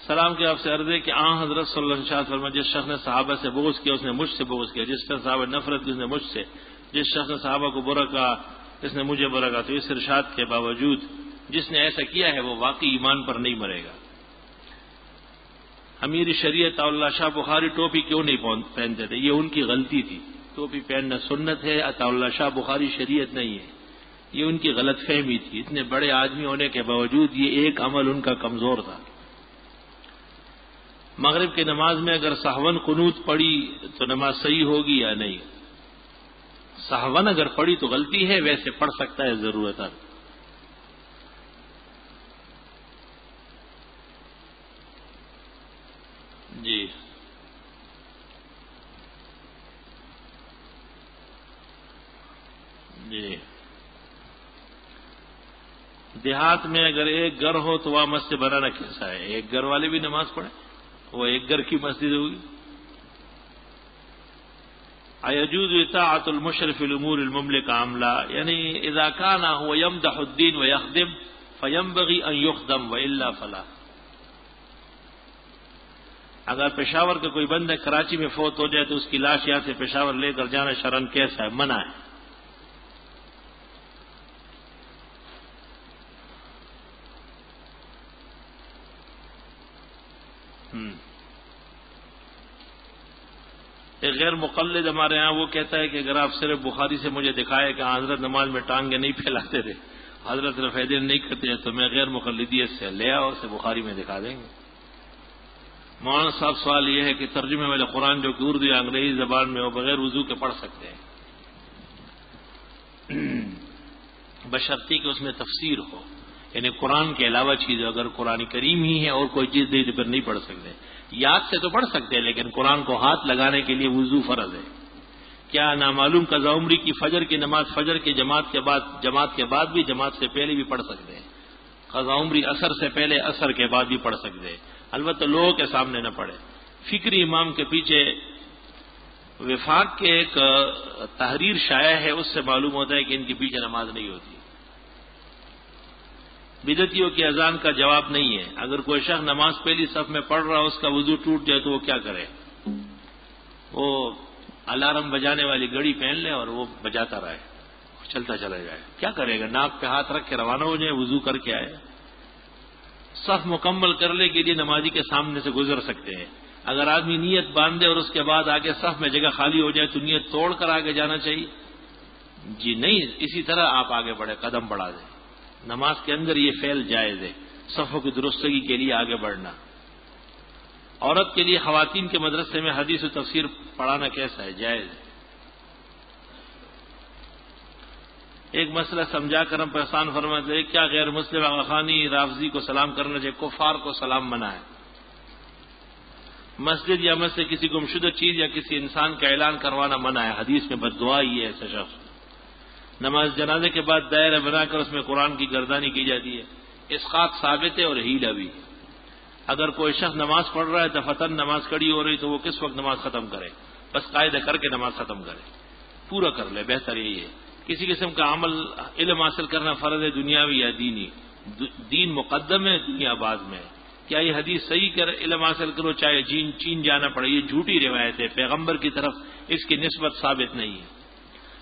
سلام کے آپ سے عرض ہے کہ حضرت صلی اللہ علیہ وسلم فرمایا، جس شخص نے صحابہ سے بغض کیا اس نے مجھ سے بغض کیا، جس نے صحابہ نفرت کی اس نے مجھ سے، جس شخص نے صحابہ کو برا کہا اس نے مجھے برا کہا۔ تو اس ارشاد کے باوجود جس نے ایسا کیا ہے وہ واقعی ایمان پر نہیں مرے گا۔ امیر شریعت اللہ شاہ بخاری ٹوپی کیوں نہیں پہنتے تھے؟ یہ ان کی غلطی تھی، ٹوپی پہننا سنت ہے، عطا اللہ شاہ بخاری شریعت نہیں ہے، یہ ان کی غلط فہمی تھی۔ اتنے بڑے آدمی ہونے کے باوجود یہ ایک عمل ان کا کمزور تھا۔ مغرب کی نماز میں اگر سہون قنوت پڑھی تو نماز صحیح ہوگی یا نہیں؟ سہون اگر پڑھی تو غلطی ہے، ویسے پڑھ سکتا ہے ضرورت ہے۔ جی جی دیہات میں اگر ایک گھر ہو تو وہاں مسجد بنانا کیسا ہے؟ ایک گھر والے بھی نماز پڑھیں، وہ ایک گھر کی مسجد ہوگی۔ ایجوز اطاعت المشرف الامور المملکہ عاملہ، یعنی اذا کان هو یمدح الدین ویخدم فینبغی ان یخدم والا فلا۔ اگر پشاور کا کوئی بندہ کراچی میں فوت ہو جائے تو اس کی لاش یہاں سے پشاور لے کر جانا شرعن کیسا ہے؟ منع ہے۔ ایک غیر مقلد ہمارے ہاں وہ کہتا ہے کہ اگر آپ صرف بخاری سے مجھے دکھائے کہ حضرت نماز میں ٹانگیں نہیں پھیلاتے تھے، حضرت رفع دین نہیں کرتے تو میں غیر مقلدیت سے لے آؤ، اسے بخاری میں دکھا دیں گے۔ مولانا صاحب سوال یہ ہے کہ ترجمے والے قرآن جو کہ اردو یا انگریزی زبان میں ہو بغیر وضو کے پڑھ سکتے ہیں؟ بشرطی کہ اس میں تفسیر ہو، یعنی قرآن کے علاوہ چیز، اگر قرآن کریم ہی ہے اور کوئی چیز نہیں تو پھر نہیں پڑھ سکتے۔ یاد سے تو پڑھ سکتے ہیں لیکن قرآن کو ہاتھ لگانے کے لیے وضو فرض ہے۔ کیا نامعلوم قضا عمری کی فجر کی نماز فجر کی جماعت کے بعد بھی جماعت سے پہلے بھی پڑھ سکتے ہیں؟ قضا عمری عصر سے پہلے عصر کے بعد بھی پڑھ سکتے ہیں، البتہ لوگوں کے سامنے نہ پڑھے۔ فکری امام کے پیچھے وفاق کے ایک تحریر شائع ہے، اس سے معلوم ہوتا ہے کہ ان کے پیچھے نماز نہیں ہوتی۔ بدعتیوں کی اذان کا جواب نہیں ہے۔ اگر کوئی شخص نماز پہلی صف میں پڑھ رہا اس کا وضو ٹوٹ جائے تو وہ کیا کرے؟ وہ الارم بجانے والی گھڑی پہن لے اور وہ بجاتا رہے، چلتا چلا جائے۔ کیا کرے گا؟ ناک پہ ہاتھ رکھ کے روانہ ہو جائے، وضو کر کے آئے۔ صف مکمل کرنے کے لیے نمازی کے سامنے سے گزر سکتے ہیں۔ اگر آدمی نیت باندھے اور اس کے بعد آگے صف میں جگہ خالی ہو جائے تو نیت توڑ کر آگے جانا چاہیے؟ جی نہیں، اسی طرح آپ آگے بڑھے، قدم بڑھا دیں۔ نماز کے اندر یہ فعل جائز ہے، صفوں کی درستگی کے لیے آگے بڑھنا۔ عورت کے لیے خواتین کے مدرسے میں حدیث و تفسیر پڑھانا کیسا ہے؟ جائز ہے۔ ایک مسئلہ سمجھا کر ہم احسان فرماتے ہیں، کیا غیر مسلم آغاخانی رافضی کو سلام کرنا چاہیے؟ کفار کو سلام منع ہے۔ مسجد یا مسجد سے کسی گمشدہ چیز یا کسی انسان کا اعلان کروانا منع ہے، حدیث میں بد دعا ہی ہے ایسا شخص۔ نماز جنازے کے بعد دائرہ بنا کر اس میں قرآن کی گردانی کی جاتی ہے، اسقاط ثابت ہے اور ہیلہ بھی۔ اگر کوئی شخص نماز پڑھ رہا ہے تو فتن نماز کھڑی ہو رہی تو وہ کس وقت نماز ختم کرے؟ بس قاعدہ کر کے نماز ختم کرے، پورا کر لے، بہتر یہی ہے۔ کسی قسم کا عمل علم حاصل کرنا فرض ہے، دنیاوی یا دینی؟ دین مقدم ہے، دنیا بعد میں۔ کیا یہ حدیث صحیح کر علم حاصل کرو چاہے چین جانا پڑے؟ یہ جھوٹی روایت ہے، پیغمبر کی طرف اس کی نسبت ثابت نہیں ہے۔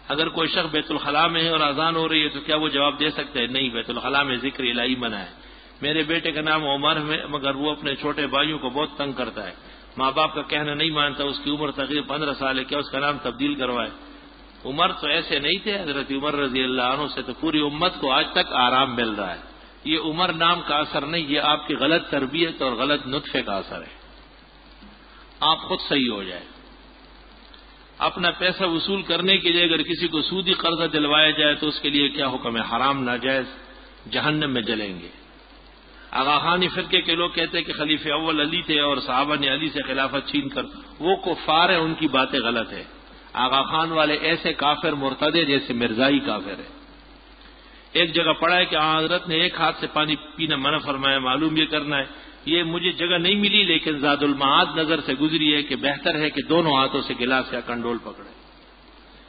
اگر کوئی شخص بیت الخلاء میں ہے اور اذان ہو رہی ہے تو کیا وہ جواب دے سکتا ہے؟ نہیں، بیت الخلاء میں ذکر الہی منع ہے۔ میرے بیٹے کا نام عمر ہے مگر وہ اپنے چھوٹے بھائیوں کو بہت تنگ کرتا ہے، ماں باپ کا کہنا نہیں مانتا، اس کی عمر تقریباً 15 سال ہے، کیا اس کا نام تبدیل کروائے؟ عمر تو ایسے نہیں تھے، حضرت عمر رضی اللہ عنہ سے تو پوری امت کو آج تک آرام مل رہا ہے۔ یہ عمر نام کا اثر نہیں، یہ آپ کی غلط تربیت اور غلط نطفے کا اثر ہے۔ آپ خود صحیح ہو جائے۔ اپنا پیسہ وصول کرنے کے لیے اگر کسی کو سودی قرضہ دلوایا جائے تو اس کے لیے کیا حکم ہے؟ حرام، ناجائز، جہنم میں جلیں گے۔ آغاخانی فرقے کے لوگ کہتے ہیں کہ خلیفہ اول علی تھے اور صحابہ نے علی سے خلافت چھین کر، وہ کفار ہیں، ان کی باتیں غلط ہے۔ آغا خان والے ایسے کافر مرتد جیسے مرزائی کافر ہے۔ ایک جگہ پڑھا ہے کہ حضرت نے ایک ہاتھ سے پانی پینا منع فرمایا، معلوم یہ کرنا ہے۔ یہ مجھے جگہ نہیں ملی لیکن زاد المعاد نظر سے گزری ہے کہ بہتر ہے کہ دونوں ہاتھوں سے گلاس یا کنڈول پکڑے،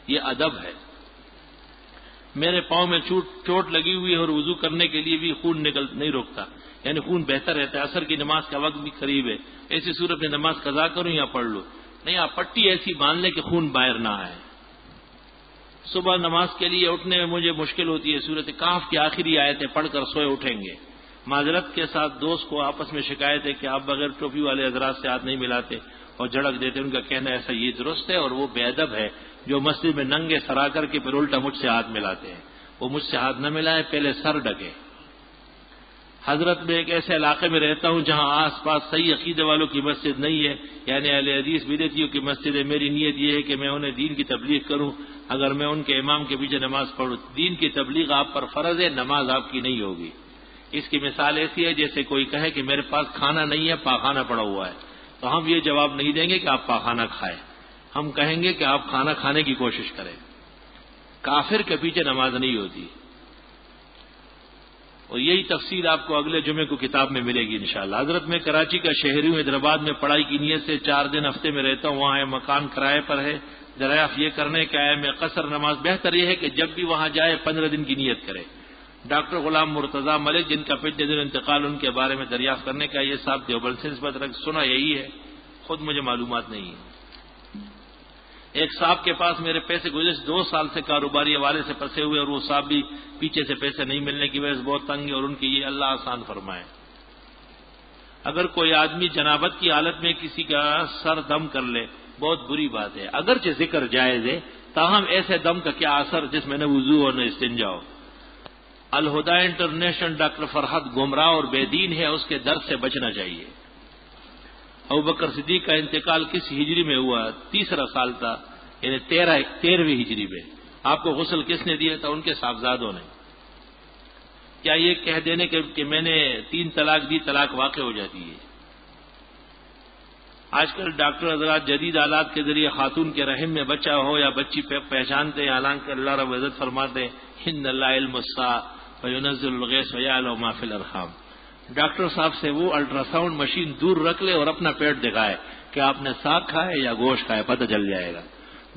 یہ ادب ہے۔ میرے پاؤں میں چوٹ لگی ہوئی ہے اور وضو کرنے کے لیے بھی خون نہیں روکتا، یعنی خون بہتر رہتا ہے، عصر کی نماز کا وقت بھی قریب ہے، ایسی صورت میں نماز قضا کروں یا پڑھ لوں؟ نہیں، آپ پٹی ایسی باندھ لیں کہ خون باہر نہ آئے۔ صبح نماز کے لیے اٹھنے میں مجھے مشکل ہوتی ہے، سورۃ کہف کی آخری آیتیں پڑھ کر سوئے اٹھیں گے۔ معذرت کے ساتھ دوست کو آپس میں شکایت ہے کہ آپ بغیر ٹوپی والے حضرات سے ہاتھ نہیں ملاتے اور جھڑک دیتے، ان کا کہنا ایسا یہ درست ہے اور وہ بے ادب ہے جو مسجد میں ننگے سر آ کر کے پھر الٹا مجھ سے ہاتھ ملاتے ہیں۔ وہ مجھ سے ہاتھ نہ ملائے، پہلے سر ڈھکے۔ حضرت میں ایک ایسے علاقے میں رہتا ہوں جہاں آس پاس صحیح عقیدے والوں کی مسجد نہیں ہے، یعنی اہل حدیث بدعتیوں کی مسجد ہے۔ میری نیت یہ ہے کہ میں انہیں دین کی تبلیغ کروں، اگر میں ان کے امام کے پیچھے نماز پڑھوں۔ دین کی تبلیغ آپ پر فرض ہے، نماز آپ کی نہیں ہوگی۔ اس کی مثال ایسی ہے جیسے کوئی کہے کہ میرے پاس کھانا نہیں ہے، پاخانہ پڑا ہوا ہے، تو ہم یہ جواب نہیں دیں گے کہ آپ پاخانہ کھائیں، ہم کہیں گے کہ آپ کھانا کھانے کی کوشش کریں۔ کافر کے پیچھے نماز نہیں ہوتی، اور یہی تفصیل آپ کو اگلے جمعے کو کتاب میں ملے گی انشاءاللہ۔ حضرت میں کراچی کا شہری ہوں، حیدرآباد میں پڑھائی کی نیت سے 4 دن ہفتے میں رہتا ہوں، وہاں مکان کرائے پر ہے۔ دریافت یہ کرنے کا ہے میں قصر نماز، بہتر یہ ہے کہ جب بھی وہاں جائے 15 دن کی نیت کرے۔ ڈاکٹر غلام مرتضیٰ ملک جن کا پچھلے دن انتقال، ان کے بارے میں دریافت کرنے کا یہ صاحب دیوبند سے نسبت رکھ، سنا یہی ہے، خود مجھے معلومات نہیں ہے۔ ایک صاحب کے پاس میرے پیسے گزشتہ 2 سال سے کاروباری حوالے سے پھنسے ہوئے، اور وہ صاحب بھی پیچھے سے پیسے نہیں ملنے کی وجہ سے بہت تنگ ہے، اور ان کی یہ اللہ آسان فرمائے۔ اگر کوئی آدمی جنابت کی حالت میں کسی کا سر دم کر لے، بہت بری بات ہے، اگرچہ ذکر جائز ہے، تاہم ایسے دم کا کیا اثر جس میں نہ وضو اور نہ استنجا ہو۔ الہدا انٹرنیشنل ڈاکٹر فرحت گمراہ اور بے دین ہے، اس کے درد سے بچنا چاہیے۔ ابوبکر صدیق کا انتقال کس ہجری میں ہوا؟ 3 سال تھا، یعنی 13ویں ہجری میں۔ آپ کو غسل کس نے دیا تھا؟ ان کے صاحبزادوں نے۔ کیا یہ کہہ دینے کہ میں نے 3 طلاق دی، طلاق واقع ہو جاتی ہے؟ آج کل ڈاکٹر حضرات جدید آلات کے ذریعے خاتون کے رحم میں بچہ ہو یا بچی پہچانتے ہیں، حالانکہ اللہ رب العزت فرماتے ہیں ان اللہ علم الساعہ وینزل الغیث ویعلم ما فی الارحام۔ ڈاکٹر صاحب سے وہ الٹرا ساؤنڈ مشین دور رکھ لے اور اپنا پیٹ دکھائے کہ آپ نے ساگ کھائے یا گوشت کھائے، پتہ چل جائے گا۔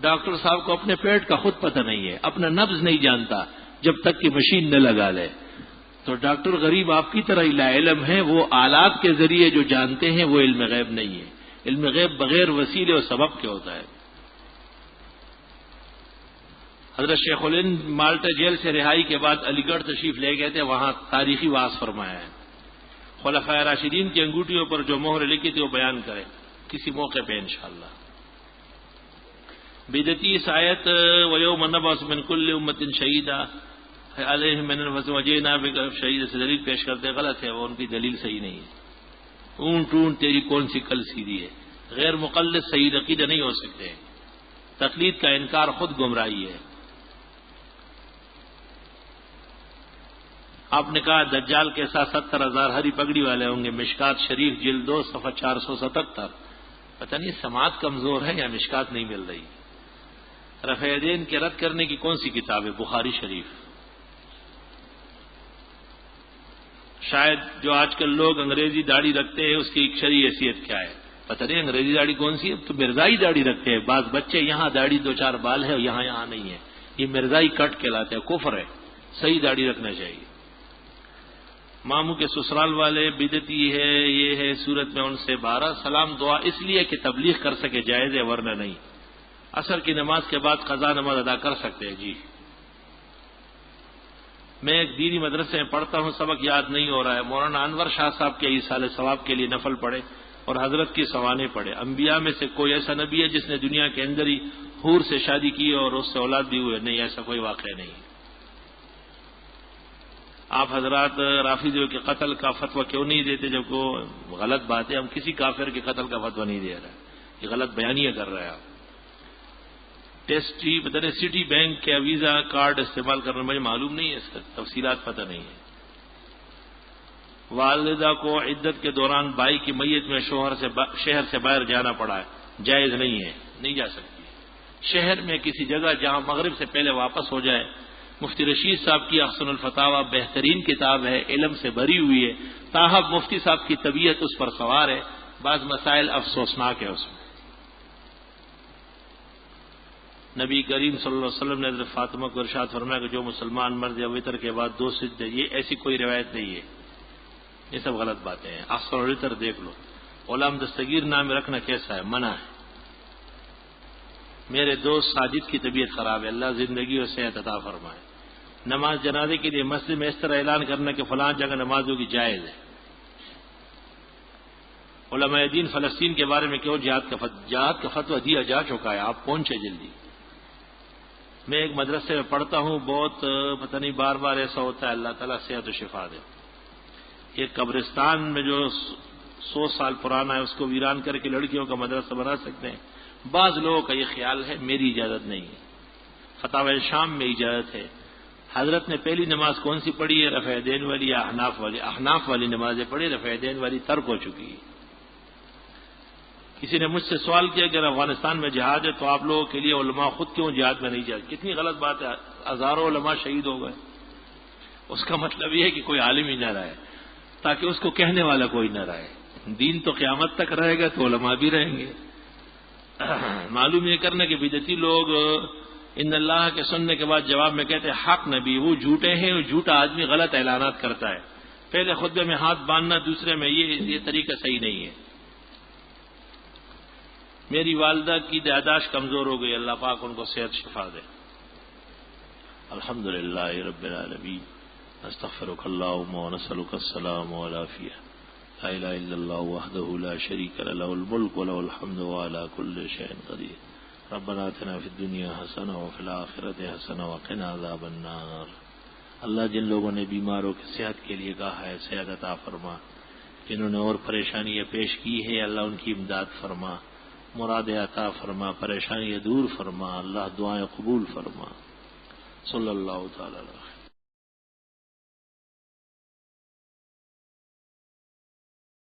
ڈاکٹر صاحب کو اپنے پیٹ کا خود پتہ نہیں ہے، اپنا نبض نہیں جانتا جب تک کہ مشین نہ لگا لے۔ تو ڈاکٹر غریب آپ کی طرح لا علم ہے، وہ آلات کے ذریعے جو جانتے ہیں وہ علم غیب نہیں ہے۔ علم غیب بغیر وسیلے اور سبب کے ہوتا ہے۔ حضرت شیخ الہند مالٹا جیل سے رہائی کے بعد علی گڑھ تشریف لے گئے تھے، وہاں تاریخی وعظ فرمایا ہے۔ خلفائے راشدین کی انگوٹھیوں پر جو مہر لکھی تھی وہ بیان کرے کسی موقع پہ انشاءاللہ۔ بدعتی اس آیت وَيَوْمَ نَبْعَثُ مِنْ كُلِّ أُمَّةٍ شَهِيدًا عَلَيْهِمْ مِنَ الْفَضْلِ وَجِئْنَا بِكَ شَهِيدًا سے دلیل پیش کرتے، غلط ہے، وہ ان کی دلیل صحیح نہیں ہے۔ اونٹ تیری کون سی کل سیدھی ہے؟ غیر مقلد صحیح عقیدہ نہیں ہو سکتے، تقلید کا انکار خود گمراہی ہے۔ آپ نے کہا دجال کے ساتھ 70,000 ہری پگڑی والے ہوں گے، مشکات شریف جلد 2 صفحہ 477۔ پتہ نہیں سماعت کمزور ہے یا مشکات نہیں مل رہی۔ رفع یدین کے رد کرنے کی کون سی کتاب ہے؟ بخاری شریف۔ شاید جو آج کل لوگ انگریزی داڑھی رکھتے ہیں اس کی شرعی حیثیت کیا ہے پتہ نہیں، انگریزی داڑھی کون سی ہے؟ تو مرزائی داڑھی رکھتے ہیں بعض بچے، یہاں داڑھی 2-4 بال ہے اور یہاں نہیں ہے، یہ مرزائی کٹ کہلاتے ہیں، کفر ہے، صحیح داڑھی رکھنا چاہیے۔ ماموں کے سسرال والے بدعتی ہے، یہ ہے صورت میں ان سے 12 سلام دعا اس لیے کہ تبلیغ کر سکے جائز ہے، ورنہ نہیں۔ عصر کی نماز کے بعد قضا نماز ادا کر سکتے ہیں جی۔ میں ایک دینی مدرسے میں پڑھتا ہوں، سبق یاد نہیں ہو رہا ہے، مولانا انور شاہ صاحب کے ایصال ثواب کے لیے نفل پڑھے اور حضرت کی سوانے پڑھے۔ انبیاء میں سے کوئی ایسا نبی ہے جس نے دنیا کے اندر ہی حور سے شادی کی اور اس سے اولاد بھی ہوئے؟ نہیں، ایسا کوئی واقعہ نہیں ہے۔ آپ حضرات رافضیوں کے قتل کا فتویٰ کیوں نہیں دیتے جب کو غلط بات ہے؟ ہم کسی کافر کے قتل کا فتویٰ نہیں دے رہے، یہ غلط بیانیہ کر رہے ہیں آپ۔ پتہ نہیں سٹی بینک کے ویزا کارڈ استعمال کرنا مجھے معلوم نہیں ہے، اس کا تفصیلات پتہ نہیں ہے۔ والدہ کو عدت کے دوران بھائی کی میت میں شہر سے باہر جانا پڑا ہے، جائز نہیں ہے، نہیں جا سکتی۔ شہر میں کسی جگہ جہاں مغرب سے پہلے واپس ہو جائے۔ مفتی رشید صاحب کی احسن الفتاوی بہترین کتاب ہے، علم سے بھری ہوئی ہے، تاہم مفتی صاحب کی طبیعت اس پر سوار ہے، بعض مسائل افسوسناک ہے اس میں۔ نبی کریم صلی اللہ علیہ وسلم نے حضرت فاطمہ کو ارشاد فرمایا کہ جو مسلمان مرد یا وطر کے بعد 2 سجدے، یہ ایسی کوئی روایت نہیں ہے، یہ سب غلط باتیں ہیں۔ احسن الوطر دیکھ لو، غلام دستگیر نام رکھنا کیسا ہے؟ منع ہے۔ میرے دوست ساجد کی طبیعت خراب ہے، اللہ زندگی اور صحت عطا فرمائے۔ نماز جنازے کے لیے مسجد میں اس طرح اعلان کرنا کہ فلاں جگہ نماز ہوگی، جائز ہے۔ علماء دین فلسطین کے بارے میں کیوں جہاد کا فتویٰ دیا جا چکا ہے، آپ پہنچے جلدی۔ میں ایک مدرسے میں پڑھتا ہوں، بہت پتہ نہیں بار بار ایسا ہوتا ہے، اللہ تعالیٰ صحت و شفا دے۔ ایک قبرستان میں جو 100 سال پرانا ہے اس کو ویران کر کے لڑکیوں کا مدرسہ بنا سکتے ہیں، بعض لوگوں کا یہ خیال ہے، میری اجازت نہیں ہے۔ فتاوی شام میں اجازت ہے۔ حضرت نے پہلی نماز کون سی پڑھی ہے؟ رفع یدین والی یا احناف والی؟ احناف والی نمازیں پڑھی، رفع یدین والی ترک ہو چکی ہے۔ کسی نے مجھ سے سوال کیا کہ افغانستان میں جہاد ہے تو آپ لوگوں کے لیے علماء خود کیوں جہاد میں نہیں جاتے؟ کتنی غلط بات ہے، ہزاروں علماء شہید ہو گئے۔ اس کا مطلب یہ ہے کہ کوئی عالم ہی نہ رہے، تاکہ اس کو کہنے والا کوئی نہ رہے۔ دین تو قیامت تک رہے گا تو علماء بھی رہیں گے۔ معلوم یہ کرنا کہ بدعتی لوگ ان اللہ کے سننے کے بعد جواب میں کہتے ہیں حق نبی، وہ جھوٹے ہیں، وہ جھوٹا آدمی غلط اعلانات کرتا ہے۔ پہلے خطبے میں ہاتھ باندھنا، دوسرے میں یہ طریقہ صحیح نہیں ہے۔ میری والدہ کی یادداشت کمزور ہو گئی، اللہ پاک ان کو صحت شفا دے۔ الحمدللہ رب العالمین، استغفرک اللہم و نسألک السلام والعافیہ، لا الہ الا اللہ وحدہ لا شریک له، له الملک وله الحمد وعلى كل شيء قدیر۔ ربنا آتنا فی الدنیا حسنہ وفی الآخرۃ حسنہ وقنا عذاب النار۔ اللہ جن لوگوں نے بیماروں کی صحت کے لیے کہا ہے، صحت عطا فرما۔ جنہوں نے اور پریشانیاں پیش کی ہے، اللہ ان کی امداد فرما، مراد عطا فرما، پریشانی دور فرما، اللہ دعائیں قبول فرما۔ صلی اللہ تعالی علیہ